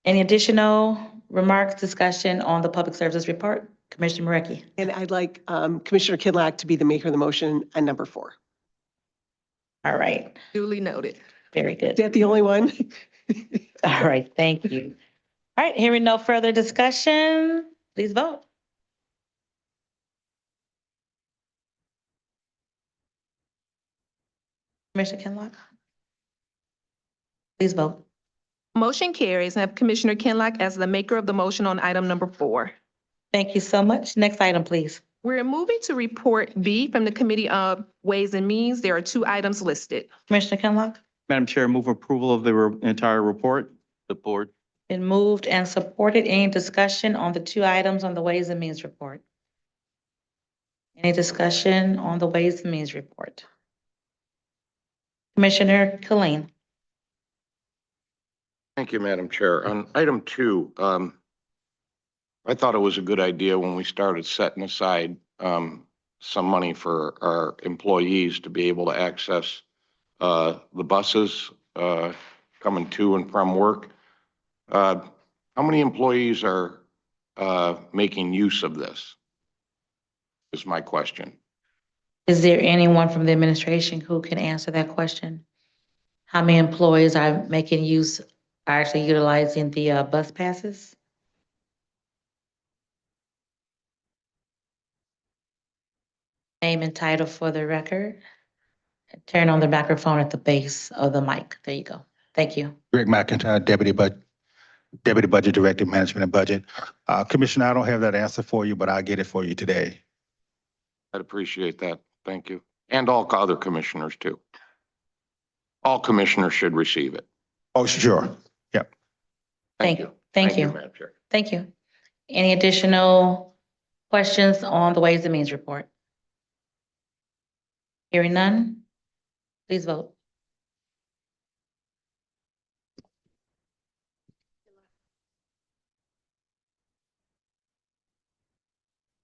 Any additional remarks, discussion on the public services report? Commissioner Marecki. And I'd like Commissioner Kinlock to be the maker of the motion on number 4. All right, Duly noted. very Is good. that the only one? All right, thank you. All right, hearing no further discussion, please vote. Commissioner Kinlock? Please vote. Motion carries. I have Commissioner Kinlock as the maker of the motion on item number 4. Thank you so much. Next item, please. We're moving to report B from the Committee of Ways and Means. There are 2 items listed. Commissioner Kinlock? Madam Chair, move approval of the entire report. Support. Been moved and supported. Any discussion on the 2 items on the Ways and Means report? Any discussion on the Ways and Means report? Commissioner Killeen? Thank you, Madam Chair. On item 2, I thought it was a good idea when we started setting aside some money for our employees to be able to access the buses coming to and from work. How many employees are making use of this? Is my question. Is there anyone from the administration who can answer that question? How many employees are making use, are actually utilizing the bus passes? Name and title for the record. Turn on the microphone at the base of the mic. There you go. Thank you. Greg McIntyre, Deputy Budget Director, Management and Budget. Commissioner, I don't have that answer for you, but I'll get it for you today. I'd appreciate that. Thank you. And all other commissioners too. All commissioners should receive it. Oh, sure. Yep. Thank you. Thank you. Madam Chair. Thank you. Any additional questions on the Ways and Means report? Hearing none, please vote.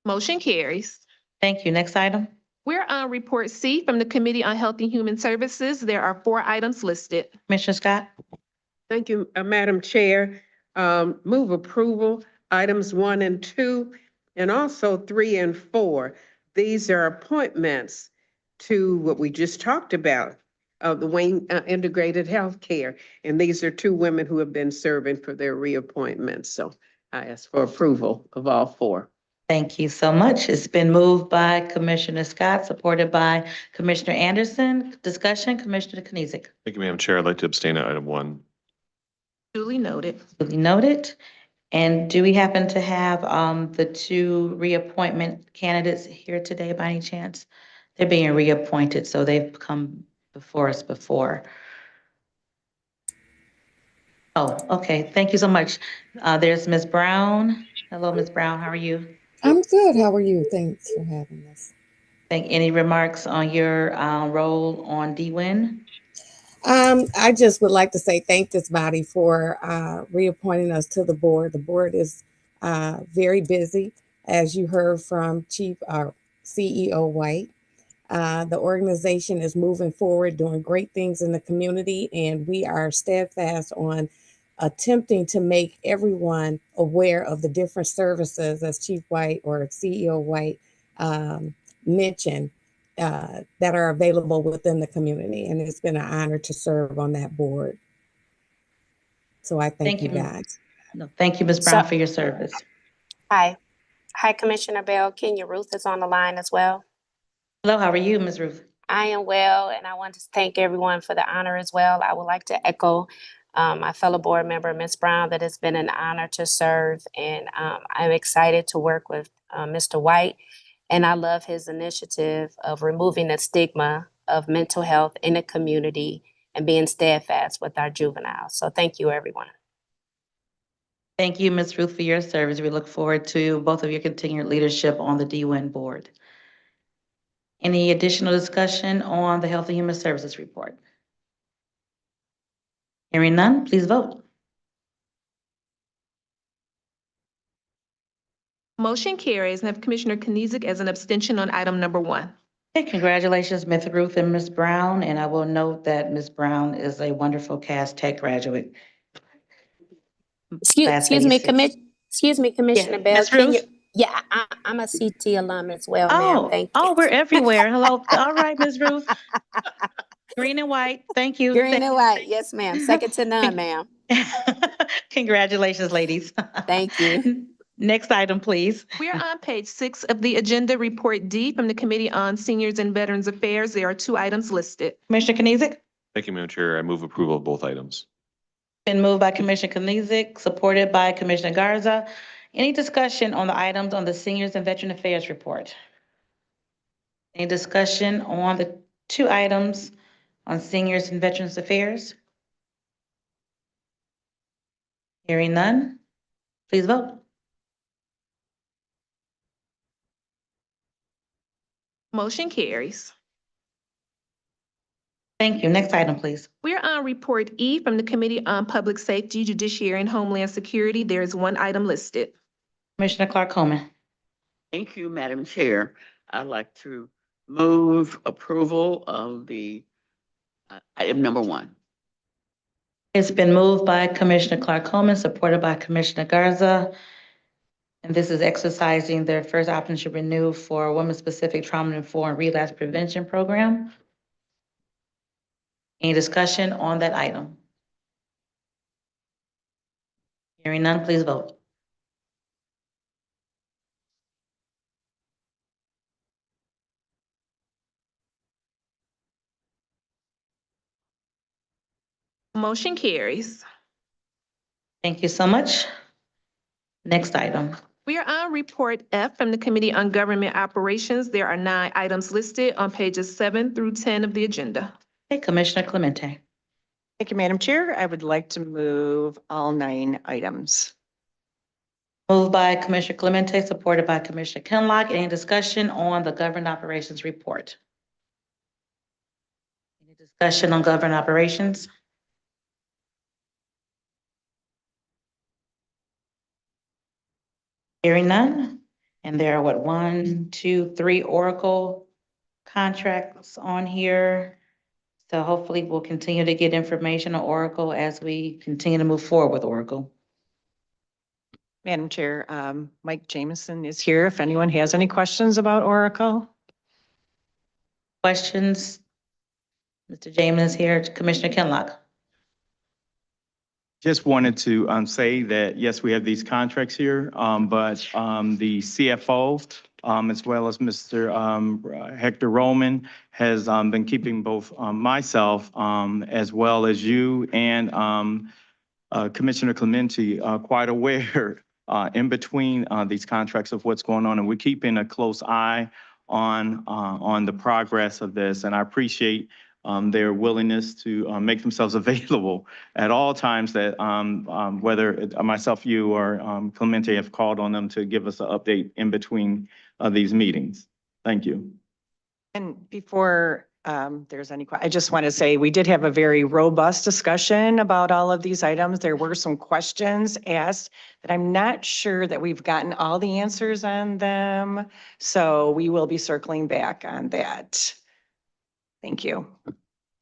Motion carries. Thank you. Next item. We're on report C from the Committee on Health and Human Services. There are 4 items listed. Commissioner Scott? Thank you, Madam Chair. Move approval, items 1 and 2, and also 3 and 4. These are appointments to what we just talked about, of the Wayne Integrated Healthcare. And these are 2 women who have been serving for their reappointments. So I ask for approval of all 4. Thank you so much. It's been moved by Commissioner Scott, supported by Commissioner Anderson. Discussion, Commissioner Kniezek. Thank you, Madam Chair. I'd like to abstain on item 1. Duly noted. Duly noted. And do we happen to have the 2 reappointment candidates here today by any chance? They're being reappointed, so they've come before us before. Oh, okay. Thank you so much. There's Ms. Brown. Hello, Ms. Brown. How are you? I'm good. How are you? Thanks for having us. Any remarks on your role on DWIN? I just would like to say thank this body for reappointing us to the board. The board is very busy, as you heard from CEO White. The organization is moving forward, doing great things in the community, and we are steadfast on attempting to make everyone aware of the different services, as Chief White or CEO White mentioned, that are available within the community. And it's been an honor to serve on that board. So I thank you guys. No, thank you, Ms. Brown, for your service. Hi. Hi, Commissioner Bell. Kenya Ruth is on the line as well. Hello, how are you, Ms. Ruth? I am well, and I want to thank everyone for the honor as well. I would like to echo my fellow board member, Ms. Brown, that it's been an honor to serve, and I'm excited to work with Mr. White. And I love his initiative of removing the stigma of mental health in the community and being steadfast with our juveniles. So thank you, everyone. Thank you, Ms. Ruth, for your service. We look forward to both of your continued leadership on the DWIN board. Any additional discussion on the Health and Human Services report? Hearing none, please vote. Motion carries. And have Commissioner Kniezek as an abstention on item number 1. Okay, congratulations, Ms. Ruth and Ms. Brown. And I will note that Ms. Brown is a wonderful Cass Tech graduate. last Excuse me, 86. Commissioner Bell. Ms. Can you? Ruth? Yeah, I'm a CT alum as well, ma'am. Thank you. Oh, we're everywhere. Hello. All right, Ms. Ruth. Green and white. Thank you. Green and white. Yes, ma'am. Second to none, ma'am. Congratulations, ladies. Thank you. Next item, please. We are on page 6 of the agenda, Report D from the Committee on Seniors and Veterans Affairs. There are 2 items listed. Commissioner Kniezek? Thank you, Madam Chair. I move approval of both items. Been moved by Commissioner Kniezek, supported by Commissioner Garza. Any discussion on the items on the Seniors and Veteran Affairs report? Any discussion on the 2 items on Seniors and Veterans Affairs? Hearing none, please vote. Motion carries. Thank you. Next item, please. We are on Report E from the Committee on Public Safety, Judiciary, and Homeland Security. There is 1 item listed. Commissioner Clark Coleman. Thank you, Madam Chair. I'd like to move approval of the item number 1. It's been moved by Commissioner Clark Coleman, supported by Commissioner Garza. And this is exercising their first option to renew for women-specific trauma-informed relapse prevention program. Any discussion on that item? Hearing none, please vote. Motion carries. Thank you so much. Next item. We are on Report F from the Committee on Government Operations. There are 9 items listed on pages 7 through 10 of the agenda. Hey, Commissioner Clemente. Thank you, Madam Chair. I would like to move all 9 items. Moved by Commissioner Clemente, supported by Commissioner Kenlock. Any discussion on the Government Operations report? Any discussion on Government Operations? Hearing none. And there are 1, 2, 3 Oracle contracts on here. So hopefully we'll continue to get information on Oracle as we continue to move forward with Oracle. Madam Chair, Mike Jameson is here if anyone has any questions about Oracle. Questions? Mr. Jamin is here. Commissioner Kenlock. Just wanted to say that, yes, we have these contracts here, but the CFO, as well as Mr. Hector Roman, has been keeping both myself as well as you and Commissioner Clemente quite aware in between these contracts of what's going on. And we're keeping a close eye on the progress of this. And I appreciate their willingness to make themselves available at all times that whether myself, you, or Clemente have called on them to give us an update in between these meetings. Thank you. And before there's any, I just want to say we did have a very robust discussion about all of these items. There were some questions asked that I'm not sure that we've gotten all the answers on them. So we will be circling back on that. Thank you.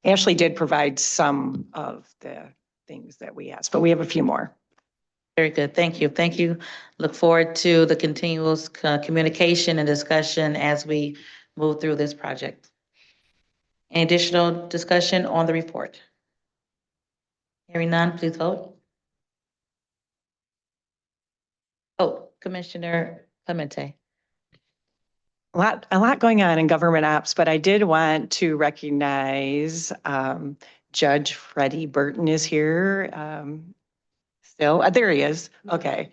Ashley did provide some of the things that we asked, but we have a few more. Very good. Thank you. Thank you. Look forward to the continuous communication and discussion as we move through this project. Any additional discussion on the report? Hearing none, please vote. Oh, Commissioner Clemente. A lot going on in government ops, but I did want to recognize Judge Freddie Burton is here. Still, there he is. Okay.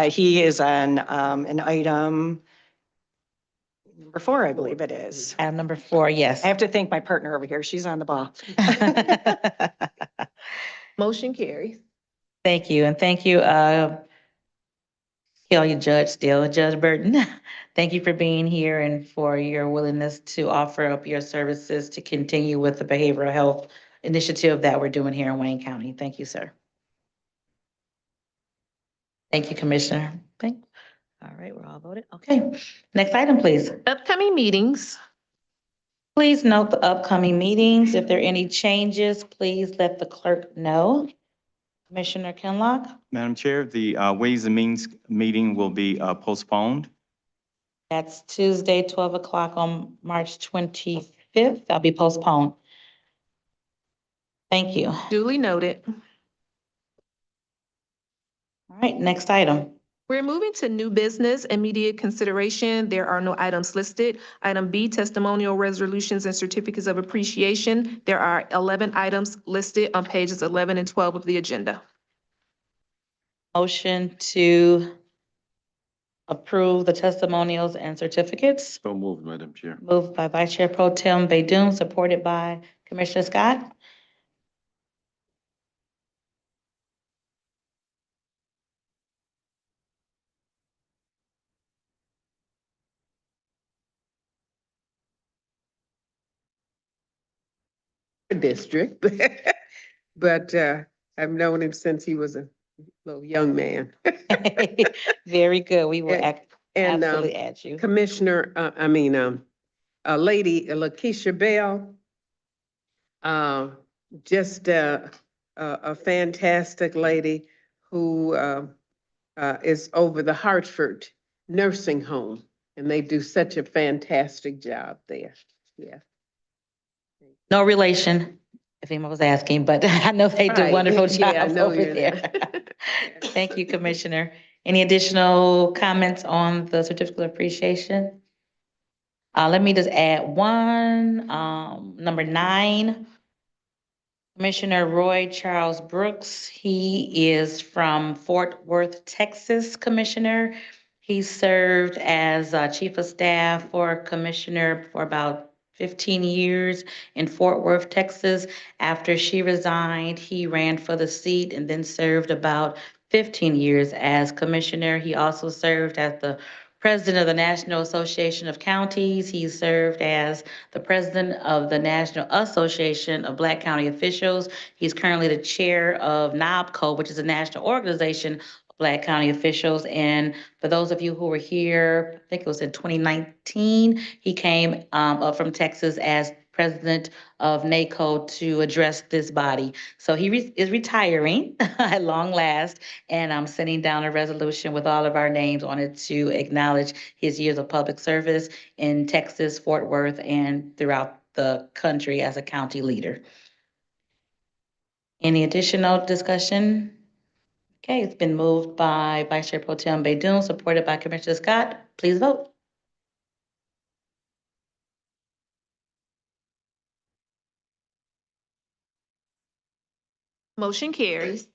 He is on an item number 4, I believe it is. Item number 4, yes. I have to thank my partner over here. She's on the ball. Motion carries. Thank you. And thank you, call you Judge still, Judge Burton. Thank you for being here and for your willingness to offer up your services to continue with the behavioral health initiative that we're doing here in Wayne County. Thank you, sir. Thank you, Commissioner. All right, we're all voted. Okay, next item, please. Upcoming meetings. Please note the upcoming meetings. If there are any changes, please let the clerk know. Commissioner Kinlock. Madam Chair, the Ways and Means meeting will be postponed. That's Tuesday, 12 o'clock on March 25th. That'll be postponed. Thank you. All Duly noted. right, next item. We're moving to new business, immediate consideration. There are no items listed. Item B, testimonial resolutions and certificates of appreciation. There are 11 items listed on pages 11 and 12 of the agenda. Motion to approve the testimonials and certificates. So moved, Madam Chair. Moved by Vice Chair Pro Tem Baydun, supported by Commissioner Scott. District. But I've known him since he was a little young man. Very good. We will And absolutely add you. Commissioner, Lady Lakeisha Bell, just a fantastic lady who is over the Hartford Nursing Home, and they do such a fantastic job there. Yeah. No relation, if anyone was asking, but I know they do Right. wonderful Yeah, I jobs know over you're there. Thank you, Commissioner. Any additional comments on the certificate of appreciation? Let me just add one, number 9. Commissioner Roy Charles Brooks, he is from Fort Worth, Texas, Commissioner. He served as Chief of Staff for Commissioner for about 15 years in Fort Worth, Texas. After she resigned, he ran for the seat and then served about 15 years as Commissioner. He also served as the President of the National Association of Counties. He served as the President of the National Association of Black County Officials. He's currently the chair of NOBCO, which is a national organization of Black County officials. And for those of you who were here, I think it was in 2019, he came up from Texas as president of NACO to address this body. So he is retiring at long last, and I'm sending down a resolution with all of our names on it to acknowledge his years of public service in Texas, Fort Worth, and throughout the country as a county leader. Any additional discussion? Okay, it's been moved by Vice Chair Pro Tem Baydun, supported by Commissioner Scott. Please vote. Motion carries.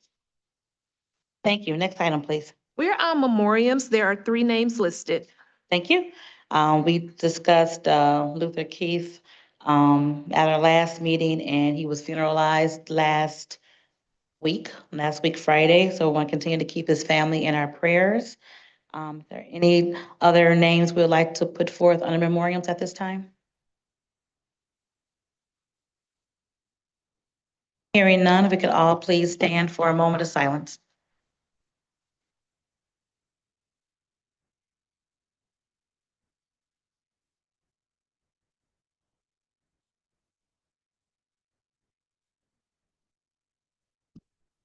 Thank you. Next item, please. We're on memoriams. There are 3 names listed. Thank you. We discussed Luther Keith at our last meeting, and he was funeralized last week Friday. So we want to continue to keep his family in our prayers. Are there any other names we would like to put forth under memoriams at this time? Hearing none, if we could all please stand for a moment of silence.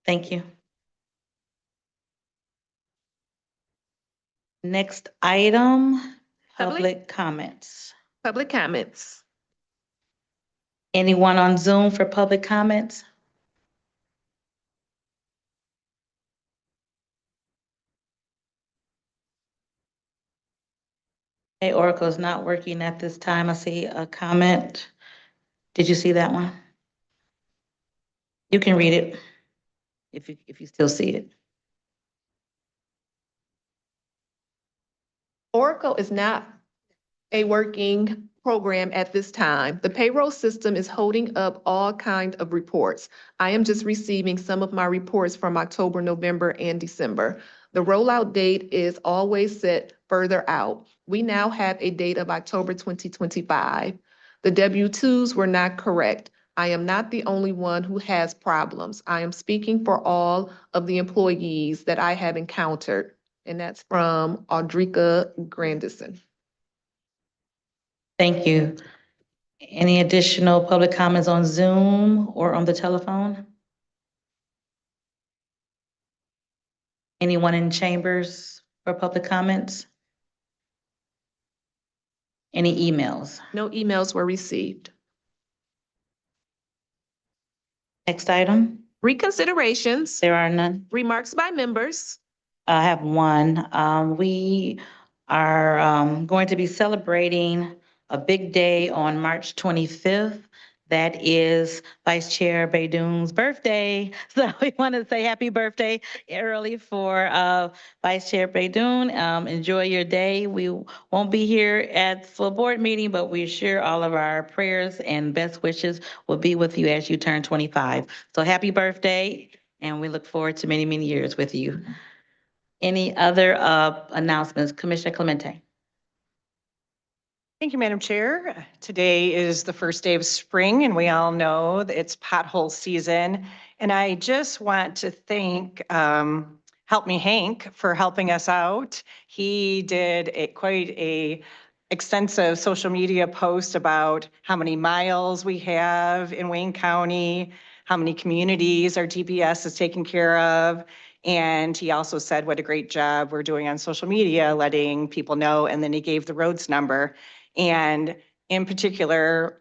Thank you. Next item, public comments. Public comments. Anyone on Zoom for public comments? Okay, Oracle is not working at this time. I see a comment. Did you see that one? You can read it if you still see it. Oracle is not a working program at this time. The payroll system is holding up all kinds of reports. I am just receiving some of my reports from October, November, and December. The rollout date is always set further out. We now have a date of October 2025. The W-2s were not correct. I am not the only one who has problems. I am speaking for all of the employees that I have encountered, and that's from Audrika Grandison. Thank you. Any additional public comments on Zoom or on the telephone? Anyone in chambers for public comments? Any emails? No emails were received. Next item? Reconsiderations, There are none. remarks by members. I have one. We are going to be celebrating a big day on March 25th. That is Vice Chair Baydoun's birthday. So we want to say happy birthday early for Vice Chair Baydoun. Enjoy your day. We won't be here at full board meeting, but we're sure all of our prayers and best wishes will be with you as you turn 25. So happy birthday, and we look forward to many, many years with you. Any other announcements? Commissioner Clemente. Thank you, Madam Chair. Today is the first day of spring, and we all know that it's pothole season. And I just want to thank Help Me Hank for helping us out. He did quite a extensive social media post about how many miles we have in Wayne County, how many communities our DPS is taking care of. And he also said what a great job we're doing on social media, letting people know. And then he gave the roads number. And in particular,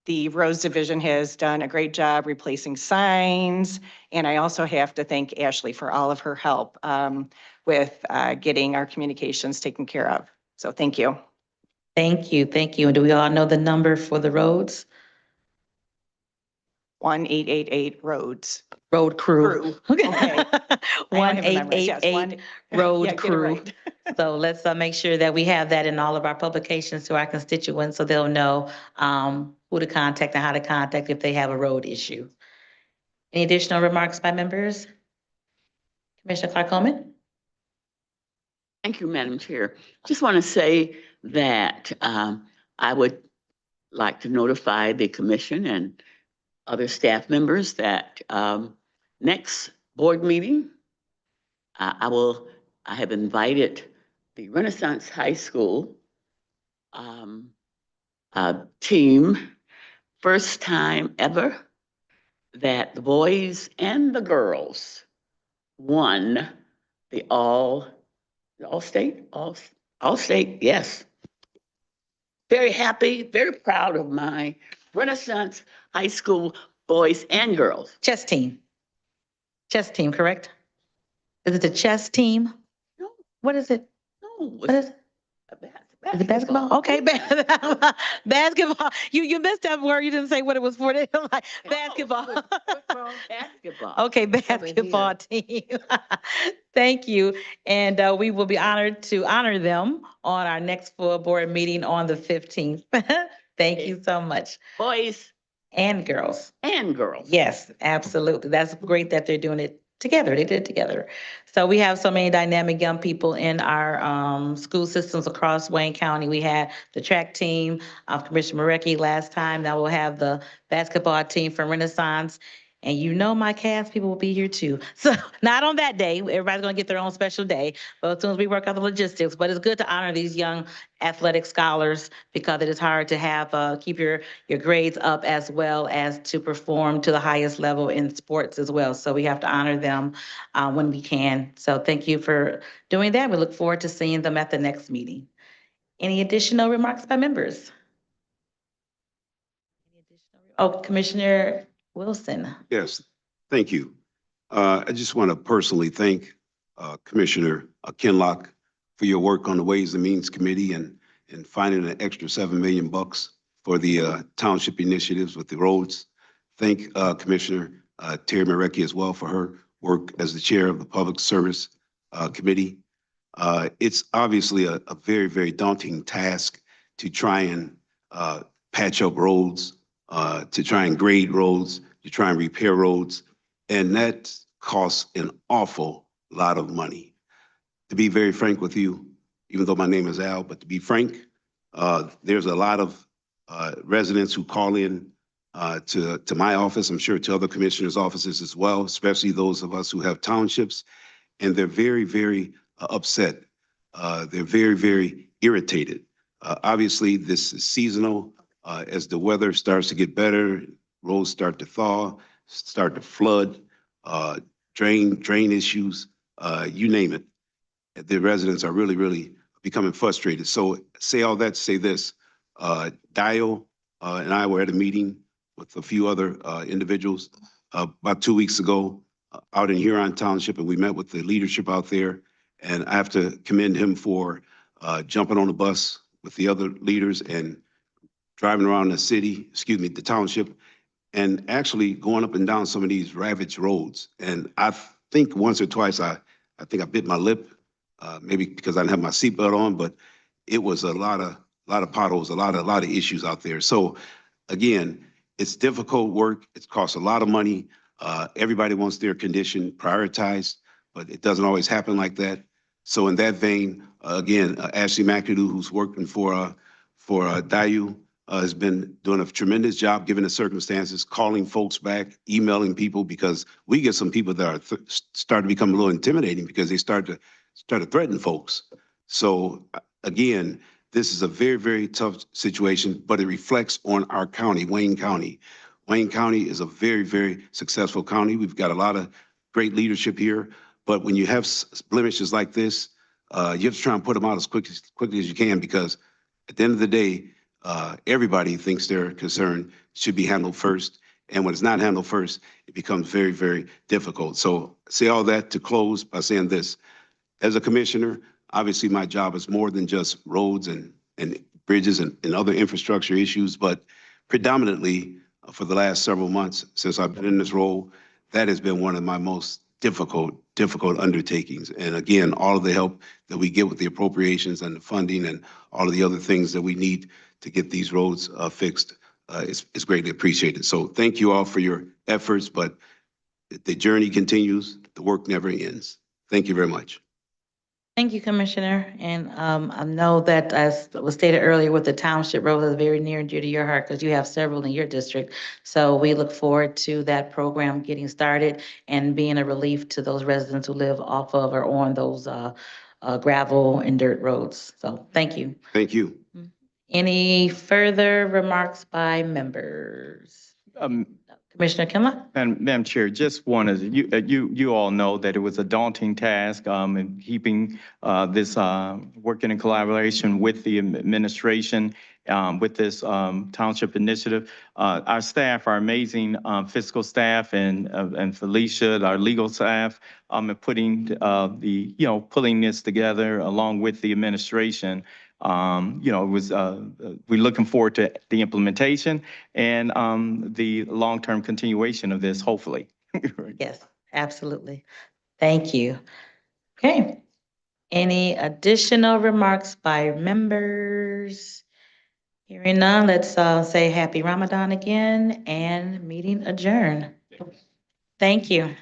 the roads division has done a great job replacing signs. And I also have to thank Ashley for all of her help with getting our communications taken care of. So thank you. Thank you. Thank you. And do we all know the number for the roads? 1888 roads. Road crew. Okay. I don't have it memorized. Yes, 1888 Yeah, road get it crew. right. So let's make sure that we have that in all of our publications to our constituents so they'll know who to contact and how to contact if they have a road issue. Any additional remarks by members? Commissioner Clark Coleman? Thank you, Madam Chair. Just want to say that I would like to notify the commission and other staff members that next board meeting, I have invited the Renaissance High School team, first time ever that the boys and the girls won the all state, yes. Very happy, very proud of my Renaissance High School boys and girls. Chess team. Chess team, correct? Is it the chess team? No. What is it? No. What is it? Is it basketball? Okay, basketball. You missed that word. You didn't say what it was for. Like, basketball. Basketball. Okay, basketball team. Thank you. And we will be honored to honor them on our next full board meeting on the 15th. Thank you so much. Boys and girls. And girls. Yes, absolutely. That's great that they're doing it together. They did it together. So we have so many dynamic young people in our school systems across Wayne County. We had the track team of Commissioner Marecki last time. Now we'll have the basketball team from Renaissance. And you know my cast people will be here too. So not on that day. Everybody's going to get their own special day. But as soon as we work out the logistics. But it's good to honor these young athletic scholars because it is hard to have keep your grades up as well as to perform to the highest level in sports as well. So we have to honor them when we can. So thank you for doing that. We look forward to seeing them at the next meeting. Any additional remarks by members? Oh, Commissioner Wilson. Yes, thank you. I just want to personally thank Commissioner Kinlock for your work on the Ways and Means Committee and finding an extra $7 million for the township initiatives with the roads. Thank Commissioner Terry Marecki as well for her work as the chair of the Public Service Committee. It's obviously a very, very daunting task to try and patch up roads, to try and grade roads, to try and repair roads, and that costs an awful lot of money. To be very frank with you, even though my name is Al, but to be frank, there's a lot of residents who call in to my office, I'm sure to other commissioners' offices as well, especially those of us who have townships, and they're very, very upset. They're very, very irritated. Obviously, this is seasonal. As the weather starts to get better, roads start to thaw, start to flood, drain issues. you name it. The residents are really, really becoming frustrated. So say all that to say this, Dio and I were at a meeting with a few other individuals about 2 weeks ago out in Huron Township, and we met with the leadership out there. And I have to commend him for jumping on the bus with the other leaders and driving around the city, the township, and actually going up and down some of these ravaged roads. And I think once or twice, I think I bit my lip, maybe because I didn't have my seatbelt on, but it was a lot of potholes, a lot of issues out there. So again, it's difficult work. It costs a lot of money. Everybody wants their condition prioritized, but it doesn't always happen like that. So in that vein, again, Ashley McAdoo, who's working for Dayu, has been doing a tremendous job given the circumstances, calling folks back, emailing people, because we get some people that are start to become a little intimidating because they start to threaten folks. So again, this is a very, very tough situation, but it reflects on our county, Wayne County. Wayne County is a very, very successful county. We've got a lot of great leadership here, but when you have blemishes like this, you have to try and put them out as quickly as you can, because at the end of the day, everybody thinks their concern should be handled first. And when it's not handled first, it becomes very, very difficult. So I say all that to close by saying this. As a commissioner, obviously my job is more than just roads and bridges and other infrastructure issues, but predominantly for the last several months since I've been in this role, that has been one of my most difficult undertakings. And again, all of the help that we get with the appropriations and the funding and all of the other things that we need to get these roads fixed is greatly appreciated. So thank you all for your efforts, but the journey continues. The work never ends. Thank you very much. Thank you, Commissioner. And I know that, as was stated earlier, with the township road is very near and dear to your heart because you have several in your district. So we look forward to that program getting started and being a relief to those residents who live off of or on those gravel and dirt roads. So thank you. Thank you. Any further remarks by members? Commissioner Kinlaw? And Madam Chair, just one is, you all know that it was a daunting task in keeping this, working in collaboration with the administration with this township initiative. Our staff, our amazing fiscal staff and Felicia, our legal staff, putting pulling this together along with the administration. It was, we're looking forward to the implementation and the long-term continuation of this, hopefully. Yes, absolutely. Thank you. Okay. Any additional remarks by members? Hearing none, let's say happy Ramadan again and meeting adjourned. Thank you.